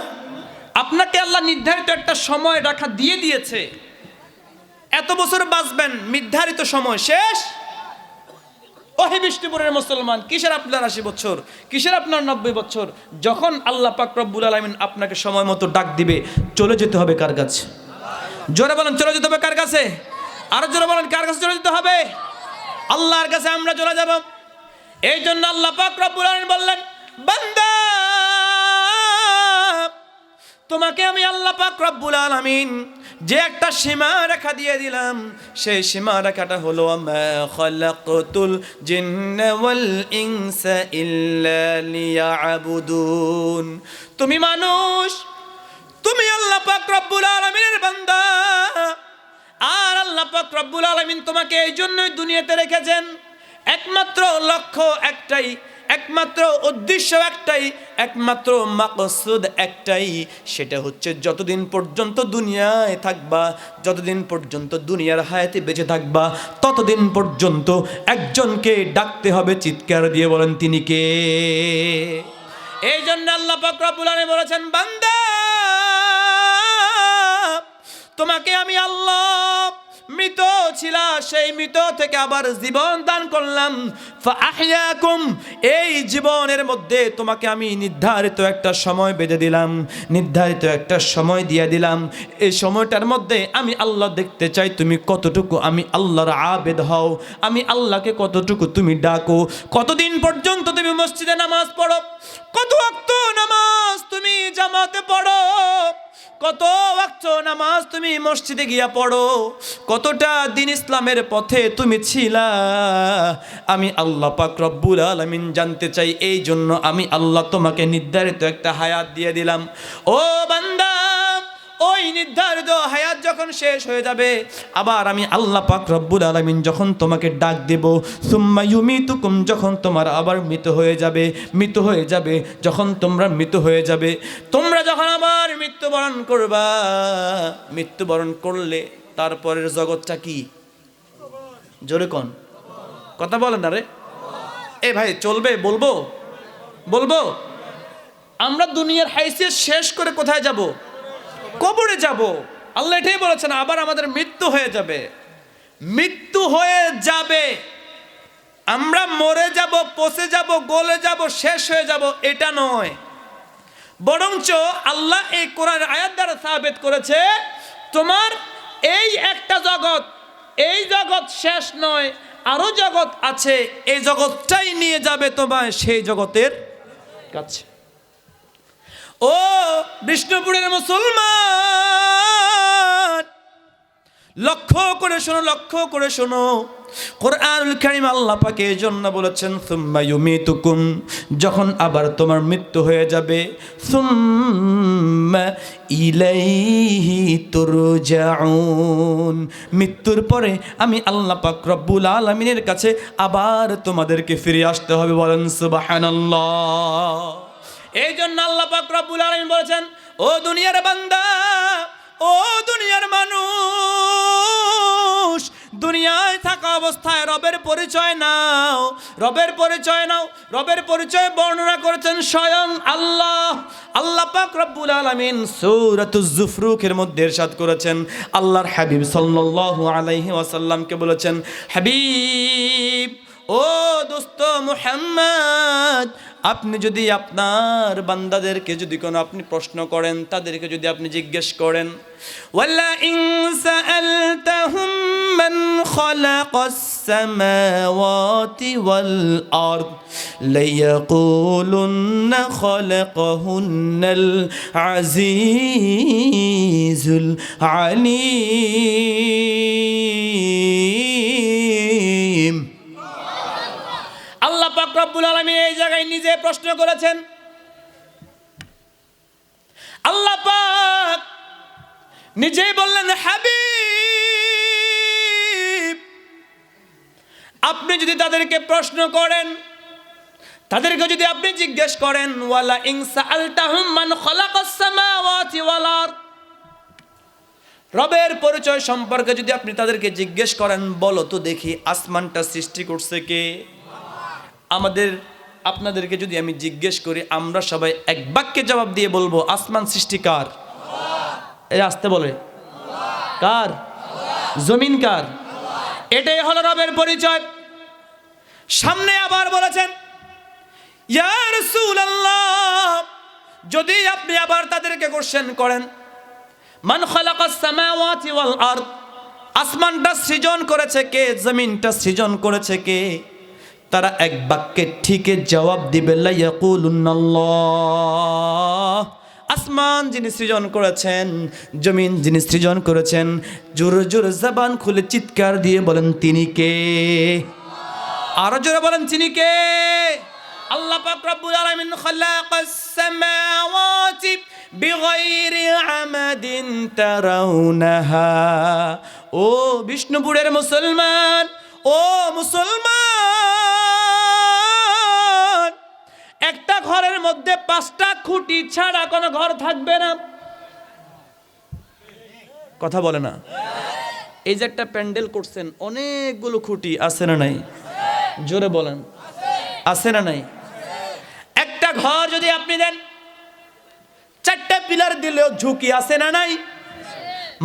আপনাকে আল্লাহ নির্ধারিত একটা সময় রাখা দিয়ে দিয়েছে, এত বছর বাঁচবেন, নির্ধারিত সময় শেষ। ওহে বিষ্ণুপুরের মুসলমান, কিসের আপনার 80 বছর, কিসের আপনার 90 বছর? যখন আল্লাহ পাক রব্বুল আলামিন আপনাকে সময় মতো ডাক দিবে, চলে যেতে হবে কার কাছে? জোরে বলেন, চলে যেতে হবে কার কাছে? আরো জোরে বলেন, কার কাছে চলে যেতে হবে? আল্লাহর কাছে আমরা চলে যাব। এই জন্য আল্লাহ পাক রব্বুল আলামিন বললেন, বান্দা, তোমাকে আমি আল্লাহ পাক রব্বুল আলামিন যে একটা সীমা রেখা দিয়ে দিলাম, সেই সীমা রেখাটা হলো মা খালাকতুল জিন্না ওয়াল ইনসা ইল্লা লিয়াবুদুন। তুমি মানুষ, তুমি আল্লাহ পাক রব্বুল আলামিনের বান্দা, আর আল্লাহ পাক রব্বুল আলামিন তোমাকে এই জন্যই দুনিয়াতে রেখেছেন। একমাত্র লক্ষ্য একটাই, একমাত্র উদ্দেশ্য একটাই, একমাত্র মাকসুদ একটাই, সেটা হচ্ছে যতদিন পর্যন্ত দুনিয়ায় থাকবা, যতদিন পর্যন্ত দুনিয়ার হায়াতে বেঁচে থাকবা, ততদিন পর্যন্ত একজনকে ডাকতে হবে। চিৎকার দিয়ে বলেন, তিনি কে? এই জন্য আল্লাহ পাক রব্বুল আলামিন বলেছেন, বান্দা, তোমাকে আমি আল্লাহ মৃত ছিলা, সেই মৃত থেকে আবার জীবন দান করলাম। ফাআহইয়াকুম, এই জীবনের মধ্যে তোমাকে আমি নির্ধারিত একটা সময় বেঁধে দিলাম, নির্ধারিত একটা সময় দিয়ে দিলাম। এই সময়টার মধ্যে আমি আল্লাহ দেখতে চাই তুমি কতটুকু আমি আল্লাহর আবেদ হও, আমি আল্লাহকে কতটুকু তুমি ডাকো, কতদিন পর্যন্ত তুমি মসজিদে নামাজ পড়ো, কত ওয়াক্ত নামাজ তুমি জামাতে পড়ো, কত ওয়াক্ত নামাজ তুমি মসজিদে গিয়া পড়ো, কতটা দিন ইসলামের পথে তুমি ছিলা, আমি আল্লাহ পাক রব্বুল আলামিন জানতে চাই। এই জন্য আমি আল্লাহ তোমাকে নির্ধারিত একটা হায়াত দিয়ে দিলাম। ও বান্দা, ওই নির্ধারিত হায়াত যখন শেষ হয়ে যাবে, আবার আমি আল্লাহ পাক রব্বুল আলামিন যখন তোমাকে ডাক দেব, সুম্মা ইউমিতুকুম, যখন তোমার আবার মৃত হয়ে যাবে, মৃত হয়ে যাবে, যখন তোমরা মৃত হয়ে যাবে, তোমরা যখন আবার মৃত্যুবরণ করবা, মৃত্যুবরণ করলে তারপরের জগৎটা কি? জোরে কোন, কথা বলেন না রে। এ ভাই চলবে? বলবো বলবো। আমরা দুনিয়ার হাইসিয়ত শেষ করে কোথায় যাব? কবরে যাব। আল্লাহ এটাই বলেছেন, আবার আমাদের মৃত্যু হয়ে যাবে। মৃত্যু হয়ে যাবে, আমরা মরে যাব, পচে যাব, গলে যাব, শেষ হয়ে যাব, এটা নয়। বরঞ্চ আল্লাহ এই কোরআন আয়াত দ্বারা সাবিত করেছে, তোমার এই একটা জগৎ, এই জগৎ শেষ নয়, আরো জগৎ আছে, এই জগৎটাই নিয়ে যাবে তোমায় সেই জগতের কাছে। ও বিষ্ণুপুরের মুসলমান, লক্ষ্য করে শোনো, লক্ষ্য করে শোনো। কোরআনুল কারীম আল্লাহ পাক এই জন্য বলেছেন সুম্মা ইউমিতুকুম, যখন আবার তোমার মৃত্যু হয়ে যাবে, সুম্মা ইলাইহি তুরজাউন, মৃত্যুর পরে আমি আল্লাহ পাক রব্বুল আলামিনের কাছে আবার তোমাদেরকে ফিরে আসতে হবে। বলেন সুবহানাল্লাহ। এই জন্য আল্লাহ পাক রব্বুল আলামিন বলেছেন, ও দুনিয়ার বান্দা, ও দুনিয়ার মানুষ, দুনিয়ায় থাকা অবস্থায় রবের পরিচয় নাও, রবের পরিচয় নাও। রবের পরিচয় বর্ণনা করেছেন স্বয়ং আল্লাহ। আল্লাহ পাক রব্বুল আলামিন সূরাতুজ যুখরুফের মধ্যে ইরশাদ করেছেন, আল্লাহর হাবিব সাল্লাল্লাহু আলাইহি ওয়াসাল্লামকে বলেছেন, হাবিব, ও দোস্ত মুহাম্মদ, আপনি যদি আপনার বান্দাদেরকে যদি কোনো আপনি প্রশ্ন করেন, তাদেরকে যদি আপনি জিজ্ঞেস করেন, ওয়ালা ইন সাআলতাহুম মান খালাকাস সামাওয়াতি ওয়াল আরদ লায়াকুলুন্না খালাকাহুন্নাল আজিজুল আলিম। আল্লাহ পাক রব্বুল আলামিন এই জায়গায় নিজে প্রশ্ন করেছেন। আল্লাহ পাক নিজেই বললেন, হাবিব, আপনি যদি তাদেরকে প্রশ্ন করেন, তাদেরকে যদি আপনি জিজ্ঞেস করেন, ওয়ালা ইন সাআলতাহুম মান খালাকাস সামাওয়াতি ওয়াল আরদ, রবের পরিচয় সম্পর্কে যদি আপনি তাদেরকে জিজ্ঞেস করেন, বলো তো দেখি আসমানটা সৃষ্টি করছে কে? আমাদের আপনাদেরকে যদি আমি জিজ্ঞেস করি, আমরা সবাই এক বাক্যে জবাব দিয়ে বলবো, আসমান সৃষ্টি কার? এই আসতে বলে কার? জমিন কার? এটাই হলো রবের পরিচয়। সামনে আবার বলেছেন, ইয়া রাসূলুল্লাহ, যদি আপনি আবার তাদেরকে কোশ্চেন করেন, মান খালাকাস সামাওয়াতি ওয়াল আরদ, আসমানটা সৃজন করেছে কে? জমিনটা সৃজন করেছে কে? তারা এক বাক্যে ঠিকই জবাব দিবে, লা ইয়াকুলুন্নাল্লাহ, আসমান যিনি সৃজন করেছেন, জমিন যিনি সৃজন করেছেন, জোরে জোরে জবান খুলে চিৎকার দিয়ে বলেন, তিনি কে? আরো জোরে বলেন, তিনি কে? আল্লাহ পাক রব্বুল আলামিন খালাকাস সামাওয়াতি বিগাইরি আমাদিন তারাউনাহা। ও বিষ্ণুপুরের মুসলমান, ও মুসলমান, একটা ঘরের মধ্যে 5টা খুঁটি ছাড়া কোনো ঘর থাকবে না। কথা বলে না? এই যে একটা প্যান্ডেল করছেন, অনেকগুলো খুঁটি আছে না নাই? জোরে বলেন, আছে না নাই? একটা ঘর যদি আপনি দেন, 4টা পিলার দিলেও ঝুঁকি আছে না নাই?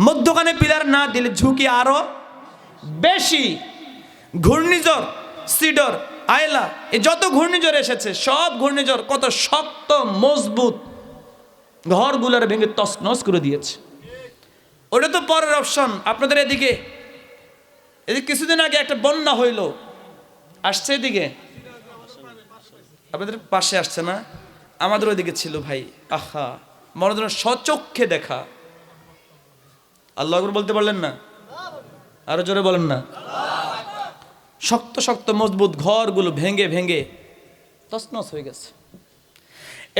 মধ্যখানে পিলার না দিলে ঝুঁকি আরো বেশি। ঘূর্ণিঝড়, সিডর, আয়লা, এই যত ঘূর্ণিঝড় এসেছে, সব ঘূর্ণিঝড় কত শক্ত মজবুত ঘরগুলোর ভেঙে তছনছ করে দিয়েছে। ওটা তো পরের অপশন। আপনাদের এদিকে কিছুদিন আগে একটা বন্যা হইল, আসছে এদিকে, আপনাদের পাশে আসছে না? আমাদের ওইদিকে ছিল ভাই। আহা, মনোদন স্বচক্ষে দেখা। আল্লাহু আকবার বলতে পারলেন না? আরো জোরে বলেন না? শক্ত শক্ত মজবুত ঘরগুলো ভেঙে ভেঙে তছনছ হয়ে গেছে।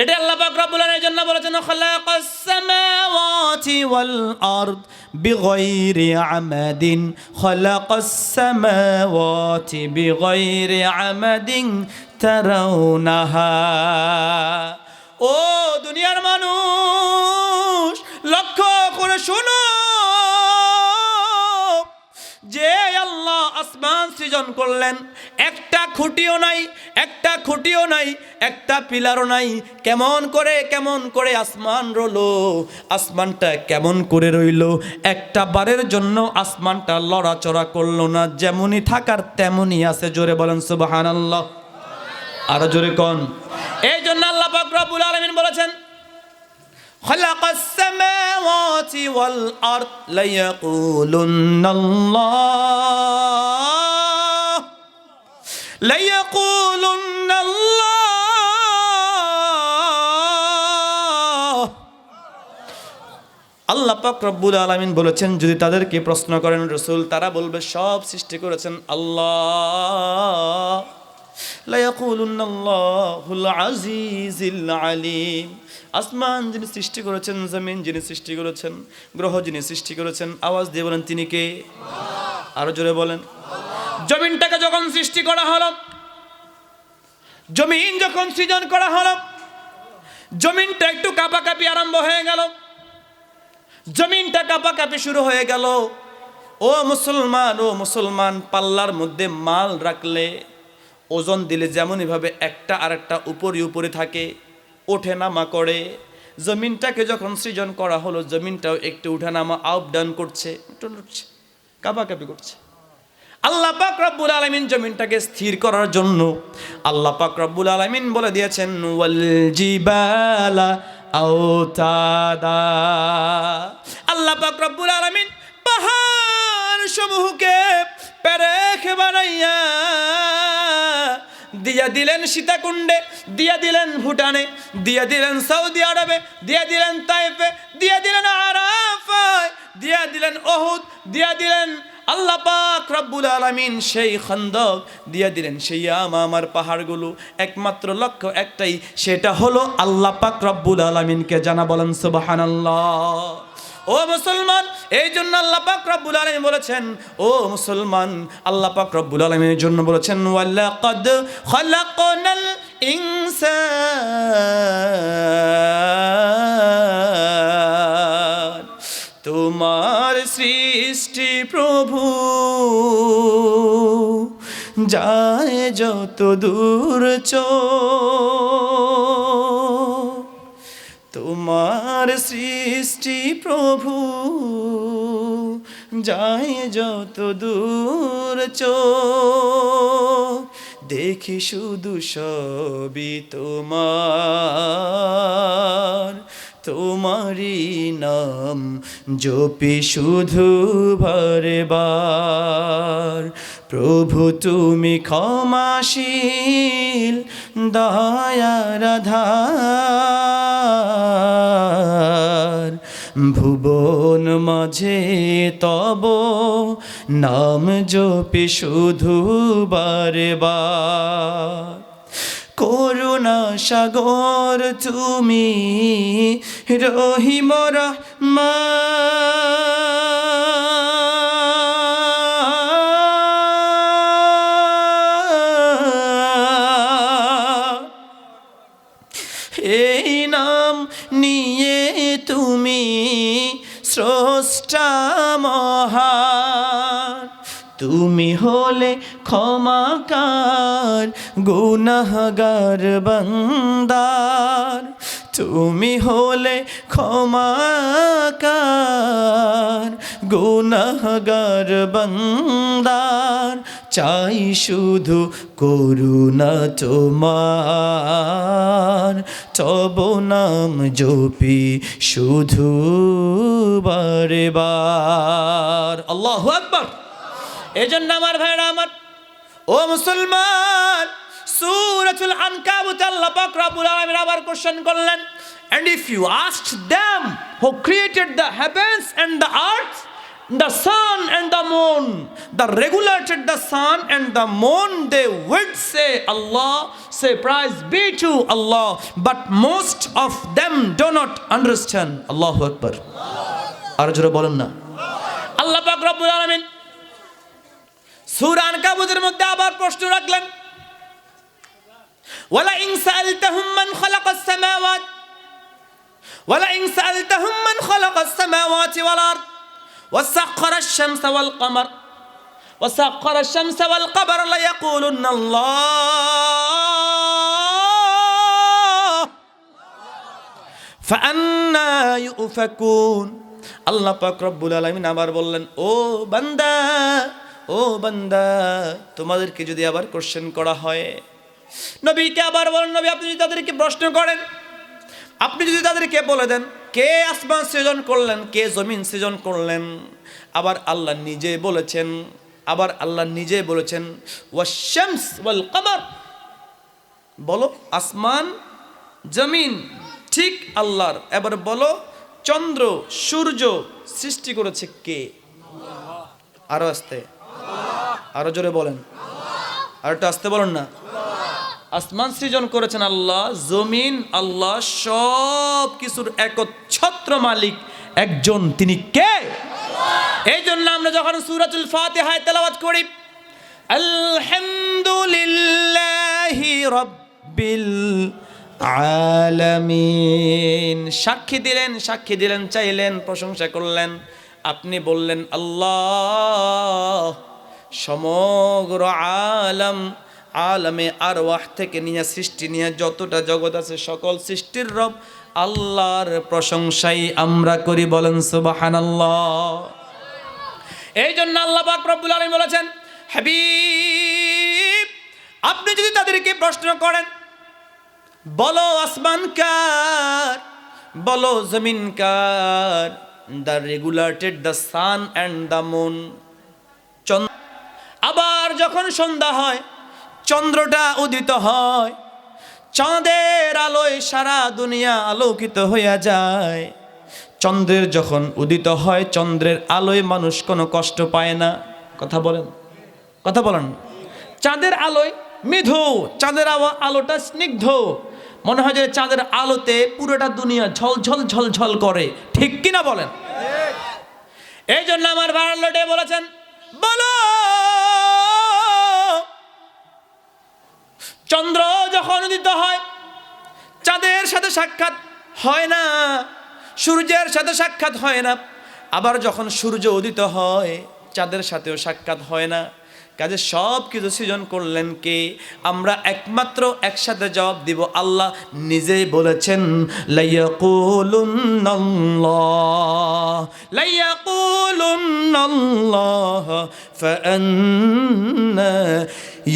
এটা আল্লাহ পাক রব্বুল আলামিনের জন্য বলেছেন, খালাকাস সামাওয়াতি ওয়াল আরদ বিগাইরি আমাদিন, খালাকাস সামাওয়াতি বিগাইরি আমাদিন তারাউনাহা। ও দুনিয়ার মানুষ, লক্ষ্য করে শোনো, যে আল্লাহ আসমান সৃজন করলেন, একটা খুঁটিও নাই, একটা খুঁটিও নাই, একটা পিলারও নাই। কেমন করে আসমান রইলো? আসমানটা কেমন করে রইলো? একটা বারের জন্য আসমানটা লড়াচড়া করলো না, যেমনই থাকার তেমনই আছে। জোরে বলেন সুবহানাল্লাহ। আরো জোরে কোন? এই জন্য আল্লাহ পাক রব্বুল আলামিন বলেছেন, খালাকাস সামাওয়াতি ওয়াল আরদ লায়াকুলুন্নাল্লাহ, লায়াকুলুন্নাল্লাহ। আল্লাহ পাক রব্বুল আলামিন বলেছেন, যদি তাদেরকে প্রশ্ন করেন রাসূল, তারা বলবে সব সৃষ্টি করেছেন আল্লাহ। লা ইয়াকুলুনাল্লাহুল আজিজিল আলিম। আসমান যিনি সৃষ্টি করেছেন, জমিন যিনি সৃষ্টি করেছেন, গ্রহ যিনি সৃষ্টি করেছেন, আওয়াজ দিয়ে বলেন তিনি কে? আরো জোরে বলেন। জমিনটাকে যখন সৃষ্টি করা হলো, জমিন যখন সৃজন করা হলো, জমিনটা একটু কাঁপাকাঁপি আরম্ভ হয়ে গেল। জমিনটা কাঁপাকাঁপি শুরু হয়ে গেল। ও মুসলমান, ও মুসলমান, পাল্লার মধ্যে মাল রাখলে, ওজন দিলে যেমনই ভাবে একটা আরেকটা উপরে উপরে থাকে, ওঠে নামা করে, জমিনটাকে যখন সৃজন করা হলো, জমিনটাও একটু উঠানামা আপ ডাউন করছে, একটু নড়ছে, কাঁপাকাঁপি করছে। আল্লাহ পাক রব্বুল আলামিন জমিনটাকে স্থির করার জন্য আল্লাহ পাক রব্বুল আলামিন বলে দিয়েছেন, ওয়াল জিবালা আওতাদা। আল্লাহ পাক রব্বুল আলামিন পাহাড় সমূহকে পেরেক বানাইয়া দিয়া দিলেন সীতাকুণ্ডে, দিয়া দিলেন ভুটানে, দিয়া দিলেন সৌদি আরবে, দিয়া দিলেন তাইফে, দিয়া দিলেন আরাফায়, দিয়া দিলেন ওহুদ, দিয়া দিলেন আল্লাহ পাক রব্বুল আলামিন সেই খন্দক, দিয়া দিলেন সেই আমার পাহাড়গুলো। একমাত্র লক্ষ্য একটাই, সেটা হলো আল্লাহ পাক রব্বুল আলামিনকে জানা। বলেন সুবহানাল্লাহ। ও মুসলমান, এই জন্য আল্লাহ পাক রব্বুল আলামিন বলেছেন, ও মুসলমান, আল্লাহ পাক রব্বুল আলামিনের জন্য বলেছেন, ওয়ালাকাদ খালাকনাল ইনসান। তোমার সৃষ্টি প্রভু যায় যত দূর তোমার সৃষ্টি প্রভু যায় যত দূর দেখি শুধু সবই তোমার, তোমারই নাম জপি শুধু বারবার। প্রভু তুমি ক্ষমাশীল দয়ার আধার, ভুবন মাঝে তব নাম জপি শুধু বারবার। করুণা সাগর তুমি রহিম রহমান, এই নাম নিয়ে তুমি স্রষ্টা মহান। তুমি হলে ক্ষমাকার গুনাহগার বান্দার, তুমি হলে ক্ষমাকার গুনাহগার বান্দার। চাই শুধু করুণা তোমার, তব নাম জপি শুধু বারে বার। আল্লাহু আকবার। এই জন্য আমার ভাইরা আমার, ও মুসলমান, সূরাতুল আনকাবুত আল্লাহ পাক রব্বুল আলামিন আবার কোশ্চেন করলেন, and if you asked them who created the heavens and the earth, the sun and the moon, that regulated the sun and the moon, they would say Allah, say praise be to Allah, but most of them do not understand. Allahu Akbar. আর জোরে বলেন না। আল্লাহ পাক রব্বুল আলামিন সূরা আনকাবুতের মধ্যে আবার প্রশ্ন রাখলেন, ওয়ালা ইন সাআলতাহুম মান খালাকাস সামাওয়াত, ওয়ালা ইন সাআলতাহুম মান খালাকাস সামাওয়াতি ওয়াল আরদ ওয়াসাখখারাশ শামসা ওয়াল কমার ওয়াসাখখারাশ শামসা ওয়াল কমার লা ইয়াকুলুন্না আল্লাহ ফাআন্না ইউফাকুন। আল্লাহ পাক রব্বুল আলামিন আবার বললেন, ও বান্দা, ও বান্দা, তোমাদেরকে যদি আবার কোশ্চেন করা হয়, নবীকে আবার বলেন, নবী আপনি যদি তাদেরকে প্রশ্ন করেন, আপনি যদি তাদেরকে বলে দেন কে আসমান সৃজন করলেন, কে জমিন সৃজন করলেন, আবার আল্লাহ নিজে বলেছেন, আবার আল্লাহ নিজে বলেছেন ওয়াশ-শামস ওয়াল কমার, বলো আসমান জমিন ঠিক আল্লাহর, এবার বলো চন্দ্র সূর্য সৃষ্টি করেছে কে? আরো আস্তে, আরো জোরে বলেন, আর একটু আস্তে বলেন না। আসমান সৃজন করেছেন আল্লাহ, জমিন আল্লাহ, সব কিছুর একচ্ছত্র মালিক একজন, তিনি কে? এই জন্য আমরা যখন সূরাতুল ফাতিহায় তেলাওয়াত করি, আলহামদুলিল্লাহি রাব্বিল আলামিন, সাক্ষী দিলেন, চাইলেন, প্রশংসা করলেন, আপনি বললেন আল্লাহ, সমগ্র আলমে আরওয়াহ থেকে নিয়ে সৃষ্টি নিয়ে যতটা জগৎ আছে সকল সৃষ্টির রব আল্লাহর প্রশংসাই আমরা করি, বলেন সুবহানাল্লাহ। এই জন্য আল্লাহ পাক রব্বুল আলামিন বলেছেন, হাবিব আপনি যদি তাদেরকে প্রশ্ন করেন, বলো আসমান কার, বলো জমিন কার, the regulated the sun and the moon. আবার যখন সন্ধ্যা হয়, চন্দ্রটা উদিত হয়, চাঁদের আলোয় সারা দুনিয়া আলোকিত হইয়া যায়। চন্দ্রের যখন উদিত হয়, চন্দ্রের আলোয় মানুষ কোনো কষ্ট পায় না। কথা বলেন, কথা বলেন। চাঁদের আলোয় মৃদু, চাঁদের আলোটা স্নিগ্ধ, মনে হয় যে চাঁদের আলোতে পুরোটা দুনিয়া ঝলঝল ঝলঝল করে, ঠিক কিনা বলেন? এই জন্য আমার ভাইয়ের লোটে বলেছেন, বলো চন্দ্র যখন উদিত হয়, চাঁদের সাথে সাক্ষাৎ হয় না, সূর্যের সাথে সাক্ষাৎ হয় না। আবার যখন সূর্য উদিত হয়, চাঁদের সাথেও সাক্ষাৎ হয় না। কাজে সব কিছু সৃজন করলেন কে? আমরা একমাত্র একসাথে জবাব দিব, আল্লাহ নিজেই বলেছেন, লায়াকুলুন্নাল্লাহ লায়াকুলুন্নাল্লাহ ফাআন্না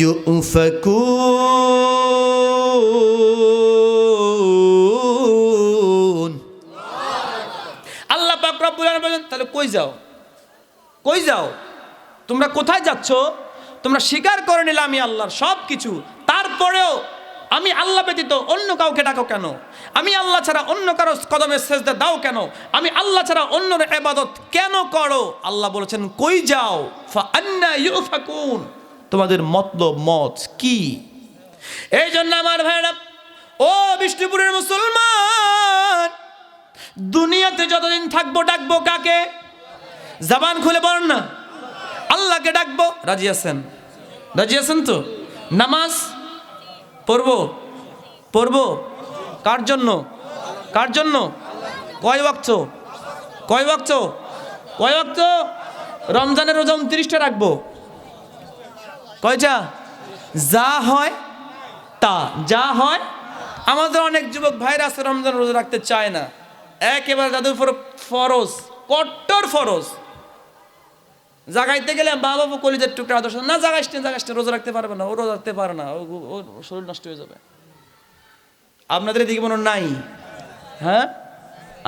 ইউফাকুন। আল্লাহ পাক রব্বুল আলামিন বলেন, তাহলে কই যাও, কই যাও, তোমরা কোথায় যাচ্ছ? তোমরা স্বীকার করে নিলে আমি আল্লাহর সব কিছু, তারপরেও আমি আল্লাহ ব্যতীত অন্য কাউকে ডাকো কেন? আমি আল্লাহ ছাড়া অন্য কারো কদমে সেজদা দাও কেন? আমি আল্লাহ ছাড়া অন্যর ইবাদত কেন করো? আল্লাহ বলেছেন, কই যাও? ফাআন্না ইউফাকুন, তোমাদের মতলব মত কি? এই জন্য আমার ভাইরা, ও বিষ্ণুপুরের মুসলমান, দুনিয়াতে যতদিন থাকবো ডাকবো কাকে? জবান খুলে বলেন না, আল্লাহকে ডাকবো। রাজি আছেন? রাজি আছেন তো? নামাজ পড়বো, পড়বো কার জন্য? কার জন্য? কয় ওয়াক্ত? কয় ওয়াক্ত? কয় ওয়াক্ত? রমজানের রোজা 29টা রাখবো। কয়টা? যা হয় তা, যা হয়। আমাদের অনেক যুবক ভাইরা আছে রমজান রোজা রাখতে চায় না, একেবারে যাদের উপর ফরজ, কট্টর ফরজ। জাগাইতে গেলে বাবা কলিজার টুকরা আদর্শ, না জাগাইস না, রোজা রাখতে পারবে না, ও রোজা রাখতে পারে না, ও শরীর নষ্ট হয়ে যাবে। আপনাদের এদিকে মনে নাই? হ্যাঁ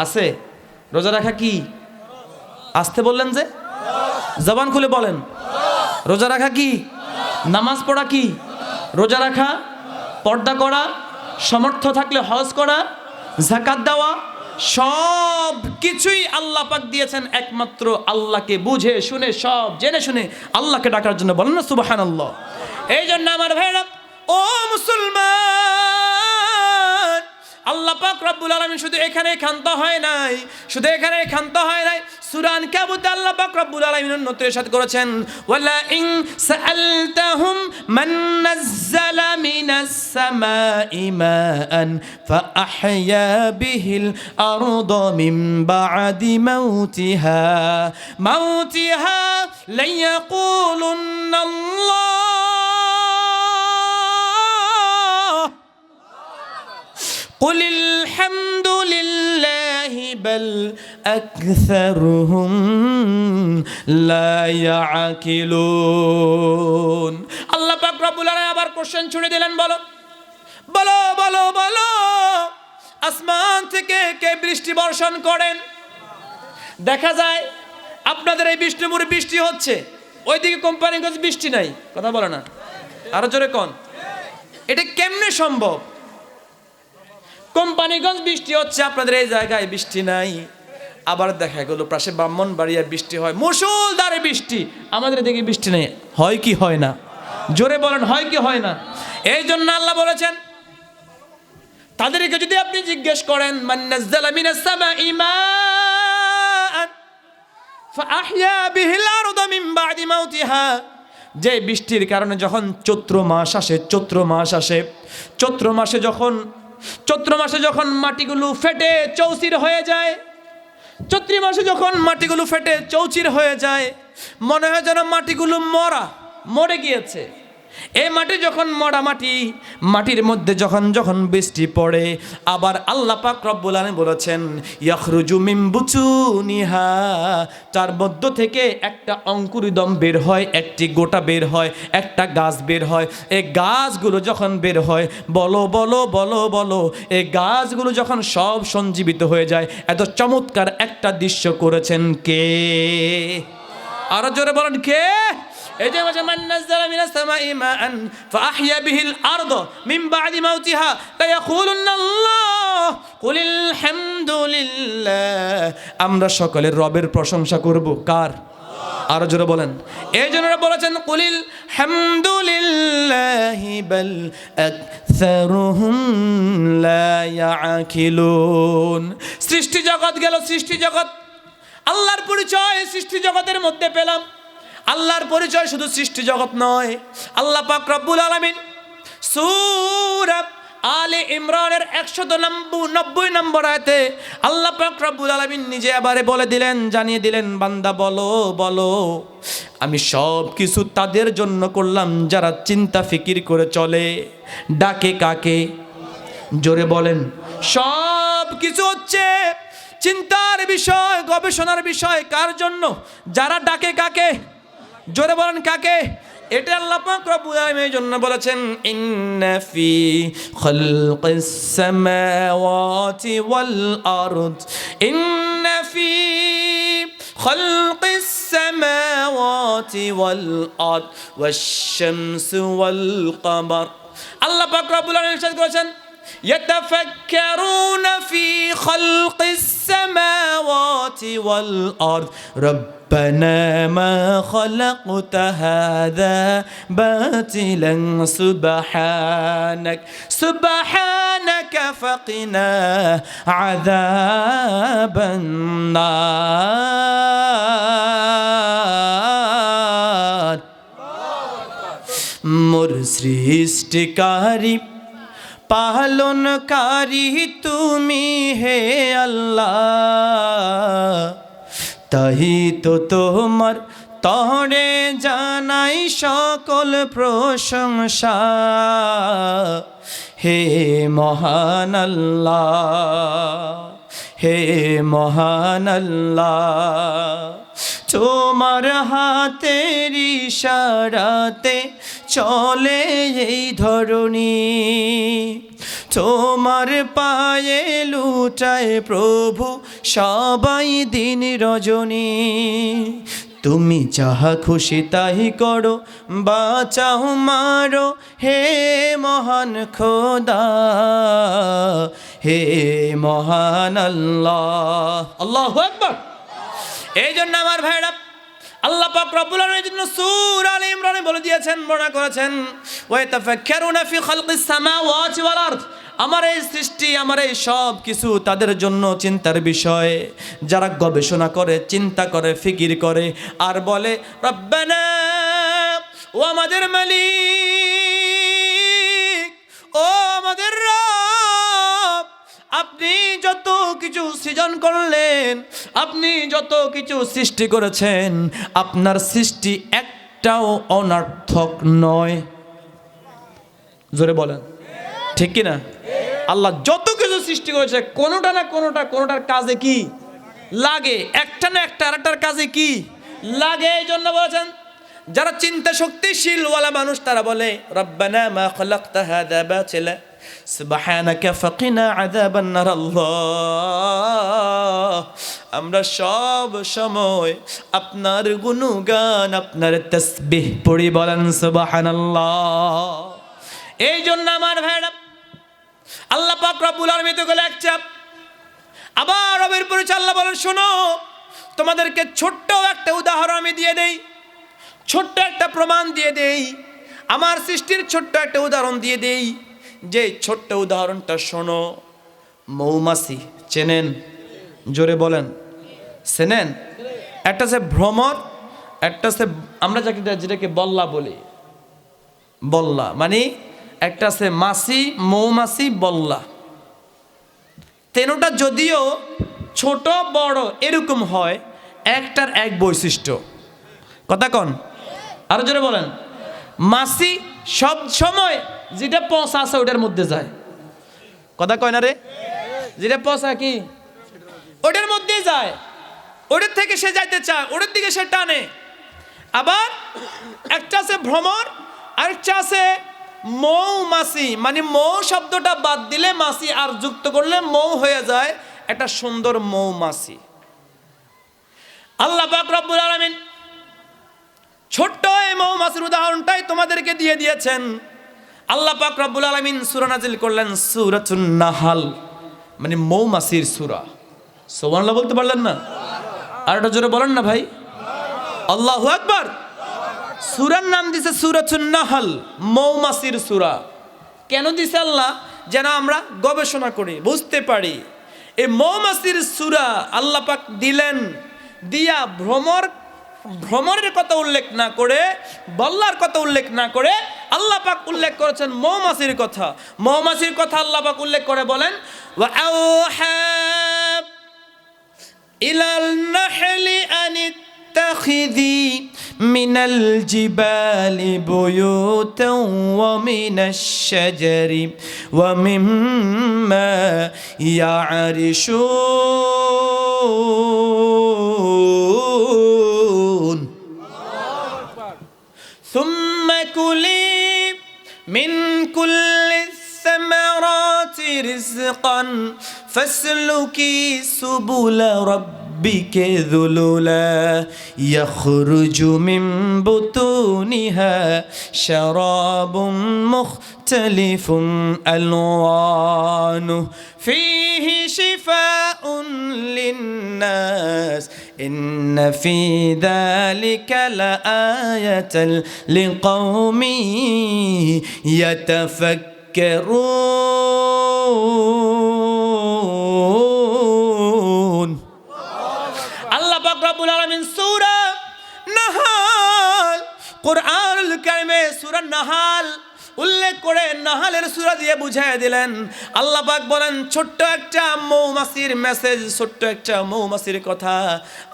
আছে। রোজা রাখা কি? আসতে বললেন যে, জবান খুলে বলেন, রোজা রাখা কি? নামাজ পড়া কি? রোজা রাখা, পর্দা করা, সামর্থ্য থাকলে হজ করা, যাকাত দেওয়া, সব কিছুই আল্লাহ পাক দিয়েছেন একমাত্র আল্লাহকে বুঝে শুনে, সব জেনে শুনে আল্লাহকে ডাকার জন্য। বলেন না সুবহানাল্লাহ। এই জন্য আমার ভাইরা, ও মুসলমান, আল্লাহ পাক রব্বুল আলামিন শুধু এখানে ক্ষান্ত হয় নাই, শুধু এখানে ক্ষান্ত হয় নাই। সূরা আনকাবুতে আল্লাহ পাক রব্বুল আলামিন অন্যত্র ইরশাদ করেছেন, ওয়ালা ইন সাআলতাহুম মান নাযালা মিনাস সামাই মাআন ফাআহইয়া বিহিল আরদা মিন বা'দি মাউতিহা লায়াকুলুন্নাল্লাহ قل الحمد لله بل أكثرهم لا يعقلون। আল্লাহ পাক রব্বুল আলামিন আবার কোশ্চেন ছুড়ে দিলেন, বলো বলো বলো বলো, আসমান থেকে কে বৃষ্টি বর্ষণ করেন? দেখা যায় আপনাদের এই বিষ্ণুপুরে বৃষ্টি হচ্ছে, ওইদিকে কোম্পানিগঞ্জ বৃষ্টি নাই। কথা বলে না, আরো জোরে কোন, এটা কেমনে সম্ভব? কোম্পানিগঞ্জ বৃষ্টি হচ্ছে, আপনাদের এই জায়গায় বৃষ্টি নাই। আবার দেখা গেল পাশে ব্রাহ্মণবাড়িয়া বৃষ্টি হয়, মুষলধারে বৃষ্টি, আমাদের দিকে বৃষ্টি নেই। হয় কি হয় না? জোরে বলেন, হয় কি হয় না? এই জন্য আল্লাহ বলেছেন, তাদেরকে যদি আপনি জিজ্ঞেস করেন, মান নাযালা মিনাস সামাই মাআন ফাআহইয়া বিহিল আরদা মিন বা'দি মাউতিহা, যে বৃষ্টির কারণে যখন চৈত্র মাস আসে, চৈত্র মাসে যখন মাটিগুলো ফেটে চৌচির হয়ে যায়, চৈত্র মাসে যখন মাটিগুলো ফেটে চৌচির হয়ে যায়, মনে হয় যেন মাটিগুলো মরে গিয়েছে। এই মাটি যখন মরা মাটির মধ্যে যখন বৃষ্টি পড়ে, আবার আল্লাহ পাক রব্বুল আলামিন বলেছেন, ইয়াখরুজু মিন বুতুনিহা, তার মধ্য থেকে একটা অঙ্কুরিদম বের হয়, একটি গোটা বের হয়, একটা গাছ বের হয়। এই গাছগুলো যখন বের হয়, বলো বলো বলো বলো, এই গাছগুলো যখন সব সঞ্জীবিত হয়ে যায়, এত চমৎকার একটা দৃশ্য করেছেন কে? আরো জোরে বলেন, কে? এই যে মান নাযালা মিনাস সামাই মাআন ফাআহইয়া বিহিল আরদা মিন বা'দি মাউতিহা লায়াকুলুন্না আল্লাহ কুলিল হামদুলিল্লাহ। আমরা সকলে রবের প্রশংসা করব। কার? আরো জোরে বলেন। এই জন্য বলেছেন, কুলিল হামদুলিল্লাহি বাল আকসারুহুম লা ইয়াকিলুন। সৃষ্টি জগৎ গেল, সৃষ্টি জগৎ, আল্লাহর পরিচয় সৃষ্টি জগতের মধ্যে পেলাম। আল্লাহর পরিচয় শুধু সৃষ্টি জগৎ নয়, আল্লাহ পাক রব্বুল আলামিন সূরা আলে ইমরানের 190 নম্বর আয়াতে আল্লাহ পাক রব্বুল আলামিন নিজে এবারে বলে দিলেন, জানিয়ে দিলেন, বান্দা বলো বলো, আমি সব কিছু তাদের জন্য করলাম যারা চিন্তা ফিকির করে চলে। ডাকে কাকে? জোরে বলেন। সব কিছু হচ্ছে চিন্তার বিষয়, গবেষণার বিষয়। কার জন্য? যারা ডাকে কাকে? জোরে বলেন, কাকে? এটা আল্লাহ পাক রব্বুল আলামিন এই জন্য বলেছেন, ইন্না ফি খালকিস সামাওয়াতি ওয়াল আরদ, ইন্না ফি খালকিস সামাওয়াতি ওয়াল আরদ ওয়াশ শামসি ওয়াল কমর। আল্লাহ পাক রব্বুল আলামিন ইরশাদ করেছেন, يتفكرون في خلق السماوات والأرض ربنا ما خلقت هذا باطلا سبحانك فقنا عذاب النار। মোর সৃষ্টিকারী পালনকারী তুমি হে আল্লাহ, তাই তো তোমার তরে জানাই সকল প্রশংসা। হে মহান আল্লাহ, হে মহান আল্লাহ, তোমার হাতের ইশারাতে চলে এই ধরণী, তোমার পায়ে লুটায় প্রভু সবাই দিন রজনী। তুমি যাহা খুশি তাই করো, বাঁচাও মারো হে মহান খোদা, হে মহান আল্লাহ। আল্লাহু আকবার। এই জন্য আমার ভাইরা, আল্লাহ পাক রব্বুল আলামিন জন্য সূরা আলে ইমরানে বলে দিয়েছেন, বর্ণনা করেছেন, ওয়া ইয়াতাফাক্কারুনা ফি খালকিস সামাওয়াতি ওয়াল আরদ, আমার এই সৃষ্টি, আমার এই সব কিছু তাদের জন্য চিন্তার বিষয়, যারা গবেষণা করে, চিন্তা করে, ফিকির করে, আর বলে রব্বানা, ও আমাদের মালিক, ও আমাদের রব, আপনি যত কিছু সৃজন করলেন, আপনি যত কিছু সৃষ্টি করেছেন, আপনার সৃষ্টি একটাও অনর্থক নয়। জোরে বলেন, ঠিক কি না? আল্লাহ যত কিছু সৃষ্টি করেছে, কোনোটা না কোনোটার কাজে কি লাগে, একটা না একটা আরেকটার কাজে কি লাগে। এই জন্য বলেছেন, যারা চিন্তা শক্তিশীল ওয়ালা মানুষ, তারা বলে রব্বানা মা খালাকতা হাযা বাতিলা সুবহানাকা ফাকিনা আযাবান নার। আল্লাহ, আমরা সব সময় আপনার গুণগান, আপনার তাসবিহ পড়ি, বলেন সুবহানাল্লাহ। এই জন্য আমার ভাইরা, আল্লাহ পাক রব্বুল আলামিন তো গেলে এক চাপ, আবার রবের পরিচয় আল্লাহ বলেন, শোনো তোমাদেরকে ছোট্ট একটা উদাহরণ আমি দিয়ে দেই, ছোট্ট একটা প্রমাণ দিয়ে দেই, আমার সৃষ্টির ছোট্ট একটা উদাহরণ দিয়ে দেই। যে ছোট্ট উদাহরণটা শোনো, মৌমাছি চেনেন? জোরে বলেন, চেনেন? একটা সে ভ্রমর, একটা সে আমরা যেটাকে বল্লা বলি, বল্লা মানে একটা সে মাছি, মৌমাছি, বল্লা। তেনোটা যদিও ছোট বড় এরকম হয়, একটার এক বৈশিষ্ট্য। কথা কন, আরো জোরে বলেন। মাছি সব সময় যেটা পচা আছে ওটার মধ্যে যায়। কথা কয় না রে? যেটা পচা কি ওটার মধ্যে যায়, ওটার থেকে সে যাইতে চায়, ওটার দিকে সে টানে। আবার একটা আছে ভ্রমর, আরেকটা আছে মৌমাছি, মানে মৌ শব্দটা বাদ দিলে মাছি আর যুক্ত করলে মৌ হয়ে যায় একটা সুন্দর মৌমাছি। আল্লাহ পাক রব্বুল আলামিন ছোট্ট এই মৌমাছির উদাহরণটাই তোমাদেরকে দিয়ে দিয়েছেন। আল্লাহ পাক রব্বুল আলামিন সূরা নাজিল করলেন সূরাতুন নাহাল, মানে মৌমাছির সূরা। সুবহানাল্লাহ বলতে পারলেন না? আর এটা জোরে বলেন না ভাই, আল্লাহু আকবার। সূরার নাম দিছে সূরাতুন নাহাল, মৌমাছির সূরা। কেন দিছে আল্লাহ? যেন আমরা গবেষণা করি, বুঝতে পারি। এই মৌমাছির সূরা আল্লাহ পাক দিলেন, দিয়া ভ্রমরের কথা উল্লেখ না করে, বল্লার কথা উল্লেখ না করে আল্লাহ পাক উল্লেখ করেছেন মৌমাছির কথা। মৌমাছির কথা আল্লাহ পাক উল্লেখ করে বলেন, ওয়া আওহা ইলাল নাহলি আনিত্তাখিযি মিনাল জিবালি বুয়ুতান ওয়া মিনাশ শাজারি ওয়া মিম্মা ইয়া'রিশুন ثم كلي من كل الثمرات رزقا فاسلكي سبل ربك ذللا يخرج من بطونها شراب مختلف ألوانه فيه شفاء للناس إن في ذلك لآية لقوم يتفكرون আল্লাহ পাক রব্বুল আলামিন সূরা নাহাল, কুরআনুল কারীমে সূরা নাহাল উল্লেখ করে নাহালের সূরা দিয়ে বুঝায় দিলেন। আল্লাহ পাক বলেন, ছোট্ট একটা মৌমাছির মেসেজ, ছোট্ট একটা মৌমাছির কথা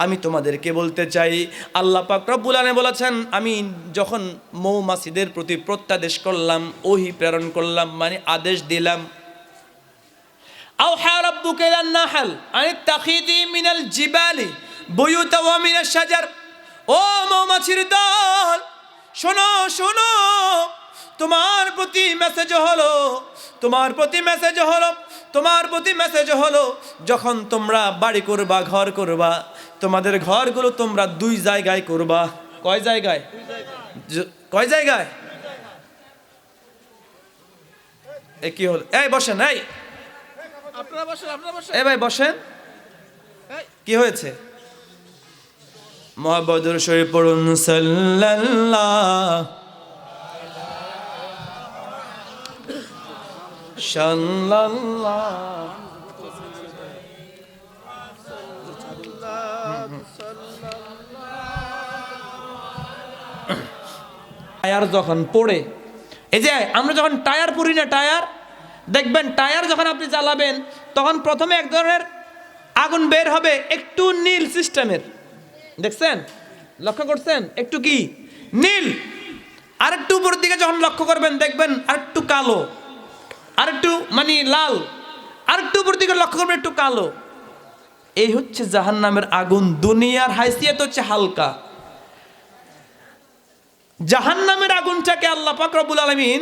আমি তোমাদেরকে বলতে চাই। আল্লাহ পাক রব্বুল আলামিন বলেছেন, আমি যখন মৌমাছিদের প্রতি প্রত্যাদেশ করলাম, ওহী প্রেরণ করলাম, মানে আদেশ দিলাম। আওহা রাব্বুকা ইলান নাহাল আনিত্তাখিযি মিনাল জিবালি বুয়ুতান ওয়া মিনাশ শাজার। ও মৌমাছির দল, শোনো শোনো, তোমার প্রতি মেসেজ হলো, তোমার প্রতি মেসেজ হলো, তোমার প্রতি মেসেজ হলো, যখন তোমরা বাড়ি করবা, ঘর করবা, তোমাদের ঘরগুলো তোমরা দুই জায়গায় করবা। কয় জায়গায়? কয় জায়গায়? এ কি হলো? এই বসেন, এই আপনারা বসেন, আপনারা বসেন। এই ভাই বসেন। কি হয়েছে? মুহাম্মদুর শরীফ পড়ুন, সাল্লাল্লাহু সাল্লাল্লাহু। টায়ার যখন পড়ে, এই যে আমরা যখন টায়ার পরি না, টায়ার দেখবেন, টায়ার যখন আপনি জ্বালাবেন তখন প্রথমে এক ধরনের আগুন বের হবে, একটু নীল সিস্টেমের, দেখছেন? লক্ষ্য করছেন? একটু কি নীল। আরেকটু উপরের দিকে যখন লক্ষ্য করবেন দেখবেন আরেকটু কালো, আরেকটু মানে লাল, আরেকটু উপরের দিকে লক্ষ্য করবেন একটু কালো। এই হচ্ছে জাহান্নামের আগুন। দুনিয়ার হাইসিয়ত হচ্ছে হালকা। জাহান্নামের আগুনটাকে আল্লাহ পাক রব্বুল আলামিন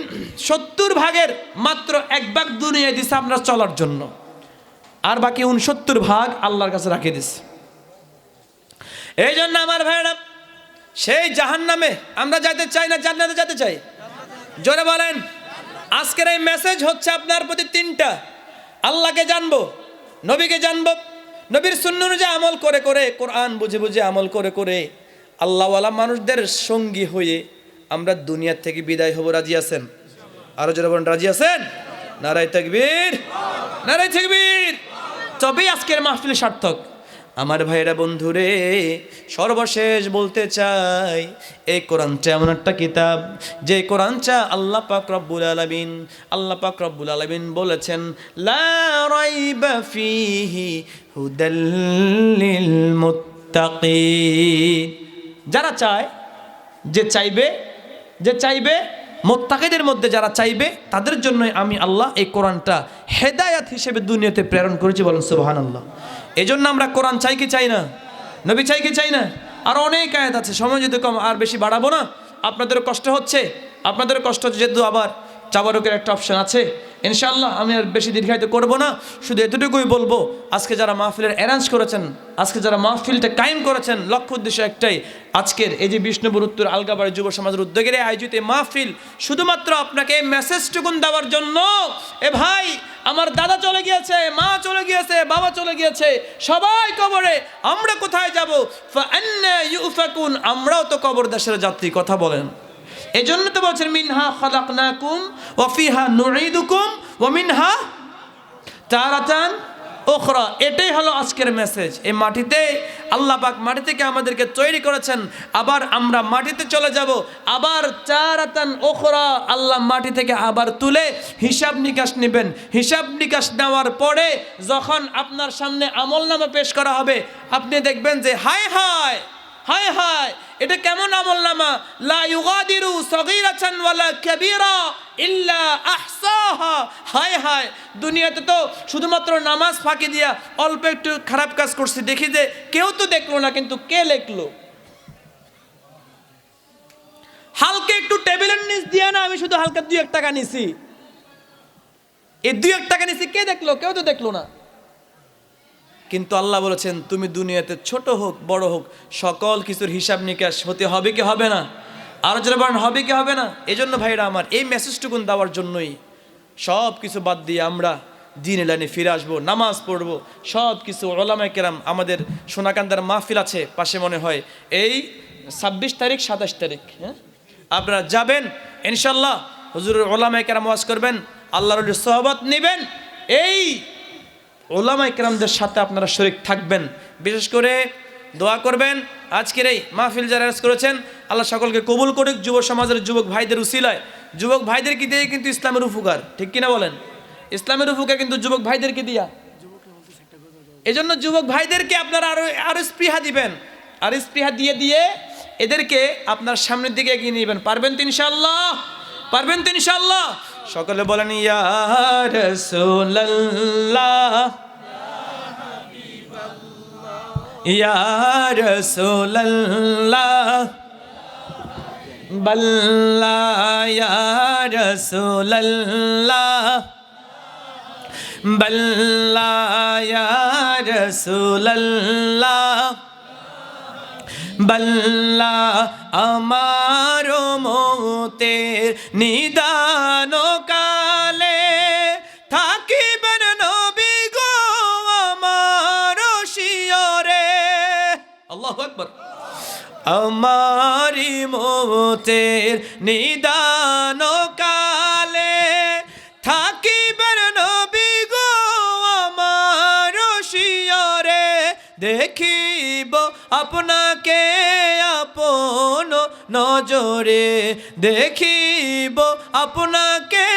70 ভাগের মাত্র 1 ভাগ দুনিয়ায় দিছে আপনার চলার জন্য, আর বাকি 69 ভাগ আল্লাহর কাছে রাখে দিছে। এই জন্য আমার ভাইরা, সেই জাহান্নামে আমরা যেতে চাই না জান্নাতে যেতে চাই? জোরে বলেন। আজকের এই মেসেজ হচ্ছে আপনার প্রতি 3টা। আল্লাহকে জানবো, নবীকে জানবো, নবীর সুন্নাহ অনুযায়ী আমল করে করে, কোরআন বুঝে বুঝে আমল করে করে আল্লাহওয়ালা মানুষদের সঙ্গী হয়ে আমরা দুনিয়া থেকে বিদায় হব। রাজি আছেন? আরো যারা বলেন রাজি আছেন? নারায়ে তাকবীর, নারায়ে তাকবীর। তবেই আজকের মাহফিল সার্থক। আমার ভাইয়েরা, বন্ধুরে, সর্বশেষ বলতে চাই, এই কোরআনটা এমন একটা কিতাব, যে কোরআনটা আল্লাহ পাক রব্বুল আলামিন বলেছেন, লা রাইবা ফীহি হুদাল লিল মুত্তাকিন। যারা চায়, যে চাইবে মুত্তাকিদের মধ্যে যারা চাইবে, তাদের জন্য আমি আল্লাহ এই কোরআনটা হেদায়াত হিসেবে দুনিয়াতে প্রেরণ করেছি। বলেন সুবহানাল্লাহ। এই জন্য আমরা কোরআন চাই কি চাই না? নবী চাই কি চাই না? আর অনেক আয়াত আছে, সময় যদি কম, আর বেশি বাড়াবো না। আপনাদেরও কষ্ট হচ্ছে, যেহেতু আবার চাবারকের একটা অপশন আছে, ইনশাআল্লাহ আমি আর বেশি দীর্ঘায়িত করব না। শুধু এতটুকুই বলবো, আজকে যারা মাহফিলের অ্যারেঞ্জ করেছেন, আজকে যারা মাহফিলটা কায়েম করেছেন, লক্ষ্য উদ্দেশ্য একটাই, আজকের এই যে বিষ্ণুপুর উত্তর আলগাবাড়ি যুব সমাজের উদ্যোগের আয়োজিত এই মাহফিল শুধুমাত্র আপনাকে এই মেসেজটুকুন দেওয়ার জন্য। এ ভাই, আমার দাদা চলে গিয়েছে, মা চলে গিয়েছে, বাবা চলে গিয়েছে, সবাই কবরে, আমরা কোথায় যাব? ফাআন্না ইউফাকুন, আমরাও তো কবর দেশের যাত্রী। কথা বলেন। এই জন্য তো বলছেন, মিনহা খালাকনাকুম ওয়া ফিহা নুঈদুকুম ওয়া মিনহা তারাতান উখরা। এটাই হলো আজকের মেসেজ। এই মাটিতে আল্লাহ পাক মাটি থেকে আমাদেরকে তৈরি করেছেন, আবার আমরা মাটিতে চলে যাব, আবার তারাতান উখরা আল্লাহ মাটি থেকে আবার তুলে হিসাব নিকাশ নেবেন। হিসাব নিকাশ নেওয়ার পরে যখন আপনার সামনে আমলনামা পেশ করা হবে, আপনি দেখবেন যে হায় হায় হায় হায়, এটা কেমন আমলনামা! লা ইউগাদিরু সগীরাতান ওয়ালা কাবীরা ইল্লা আহসাহা। হায় হায়, দুনিয়াতে তো শুধুমাত্র নামাজ ফাঁকি দিয়া অল্প একটু খারাপ কাজ করছি, দেখি যে কেউ তো দেখলো না, কিন্তু কে লিখলো? হালকা একটু টেবিলের নিচ দিয়া না, আমি শুধু হালকা 2-1 টাকা নিছি, এই 2-1 টাকা নিছি, কে দেখলো? কেউ তো দেখলো না। কিন্তু আল্লাহ বলেছেন, তুমি দুনিয়াতে ছোট হোক বড় হোক, সকল কিছুর হিসাব নিকাশ হতে হবে কি হবে না? আরো যারা বলেন হবে কি হবে না? এই জন্য ভাইরা আমার, এই মেসেজটুকুন দেওয়ার জন্যই সব কিছু বাদ দিয়ে আমরা দ্বীনের লাইনে ফিরে আসবো, নামাজ পড়বো, সব কিছু। ওলামায়ে কেরাম, আমাদের সোনাকান্দার মাহফিল আছে পাশে, মনে হয় এই 26 তারিখ 27 তারিখ, হ্যাঁ, আপনারা যাবেন ইনশাল্লাহ। হুজুরের ওলামায়ে কেরাম ওয়াজ করবেন, আল্লাহর ওলির সোহবত নেবেন, এই ওলামায়ে কেরামদের সাথে আপনারা শরীক থাকবেন। বিশেষ করে দোয়া করবেন। আজকের এই মাহফিল যারা আরেঞ্জ করেছেন, আল্লাহ সকলকে কবুল করুক। যুব সমাজের যুবক ভাইদের উসিলায়, যুবক ভাইদেরকে দিয়ে কিন্তু ইসলামের উপকার, ঠিক কিনা বলেন? ইসলামের উপকার কিন্তু যুবক ভাইদেরকে দিয়া। এই জন্য যুবক ভাইদেরকে আপনারা আরো স্পৃহা দিবেন, আর স্পৃহা দিয়ে দিয়ে এদেরকে আপনার সামনের দিকে এগিয়ে নিবেন। পারবেন তো ইনশাআল্লাহ? পারবেন তো ইনশাআল্লাহ? সকলে বলেন ইয়া রাসূলুল্লাহ, ইয়া রাসূলুল্লাহ, বাল্লা ইয়া রাসূলুল্লাহ, বাল্লা ইয়া রাসূলুল্লাহ, বাল্লা আমার মতের নিদান কালে থাকিবেন নবী গো আমার শিয়রে। আল্লাহু আকবার। আমারি মতের নিদান কালে থাকিবেন নবী গো আমার শিয়রে। দেখিব আপনাকে আপন নজরে, দেখিব আপনাকে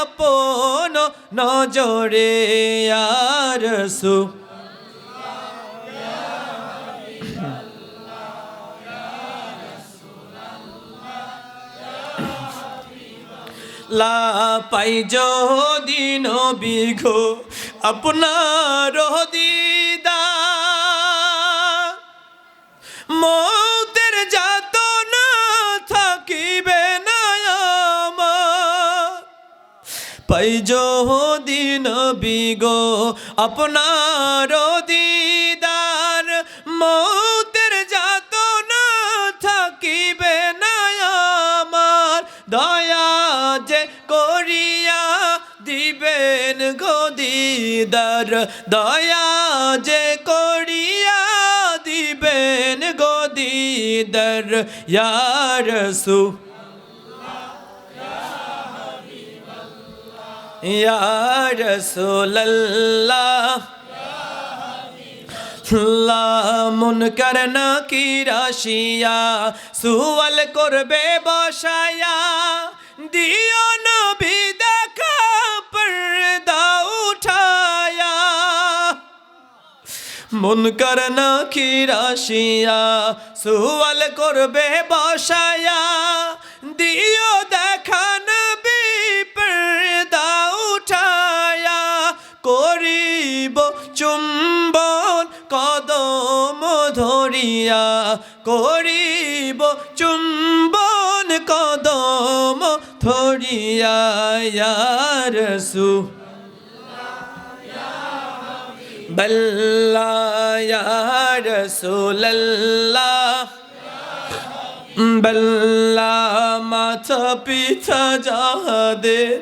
আপন নজরে। ইয়া রাসূল, লা পাই যদি নবী গো আপনার দিদার, মৌতের যাতনা থাকিবে না আমার। পাই যদি নবী গো আপনার দিদার, মৌতের যাতনা থাকিবে না আমার। দয়া যে করিয়া দিবেন গো দিদার, দয়া যে করবেন গো দিদার ইয়া রাসূল ইয়া রাসূলুল্লাহ মুনকার নাকির আসিয়া সুয়াল করবে বসায়া দিও নবী দেখা পর্দা উঠায়া মুনকার নাকির আসিয়া সুয়াল করবে বসায়া দিও দেখা নবী পর্দা উঠায়া করিব চুম্বন কদম ধরিয়া করিব চুম্বন কদম ধরিয়া ইয়া রাসূল বল্লা ইয়া রাসূলুল্লাহ বল্লা মাতা পিতা যাদের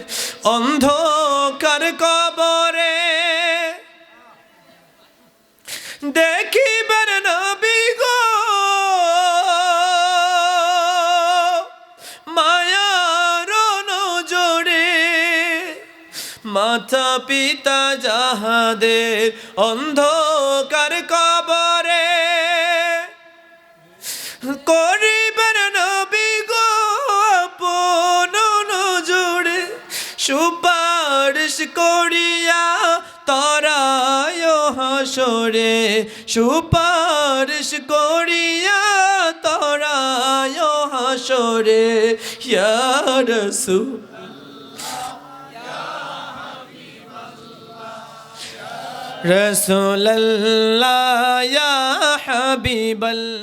অন্ধকার কবরে দেখিবেন নবী গো মায়ার নজরে মাতা পিতা যাহাদের অন্ধকার কবরে করিবেন নবী গো আপন নজরে সুপারিশ করিয়া তরায় হাসরে সুপারিশ করিয়া তরায় হাসরে ইয়া রাসূল রাসূলুল্লাহ ইয়া হাবিবাল্লাহ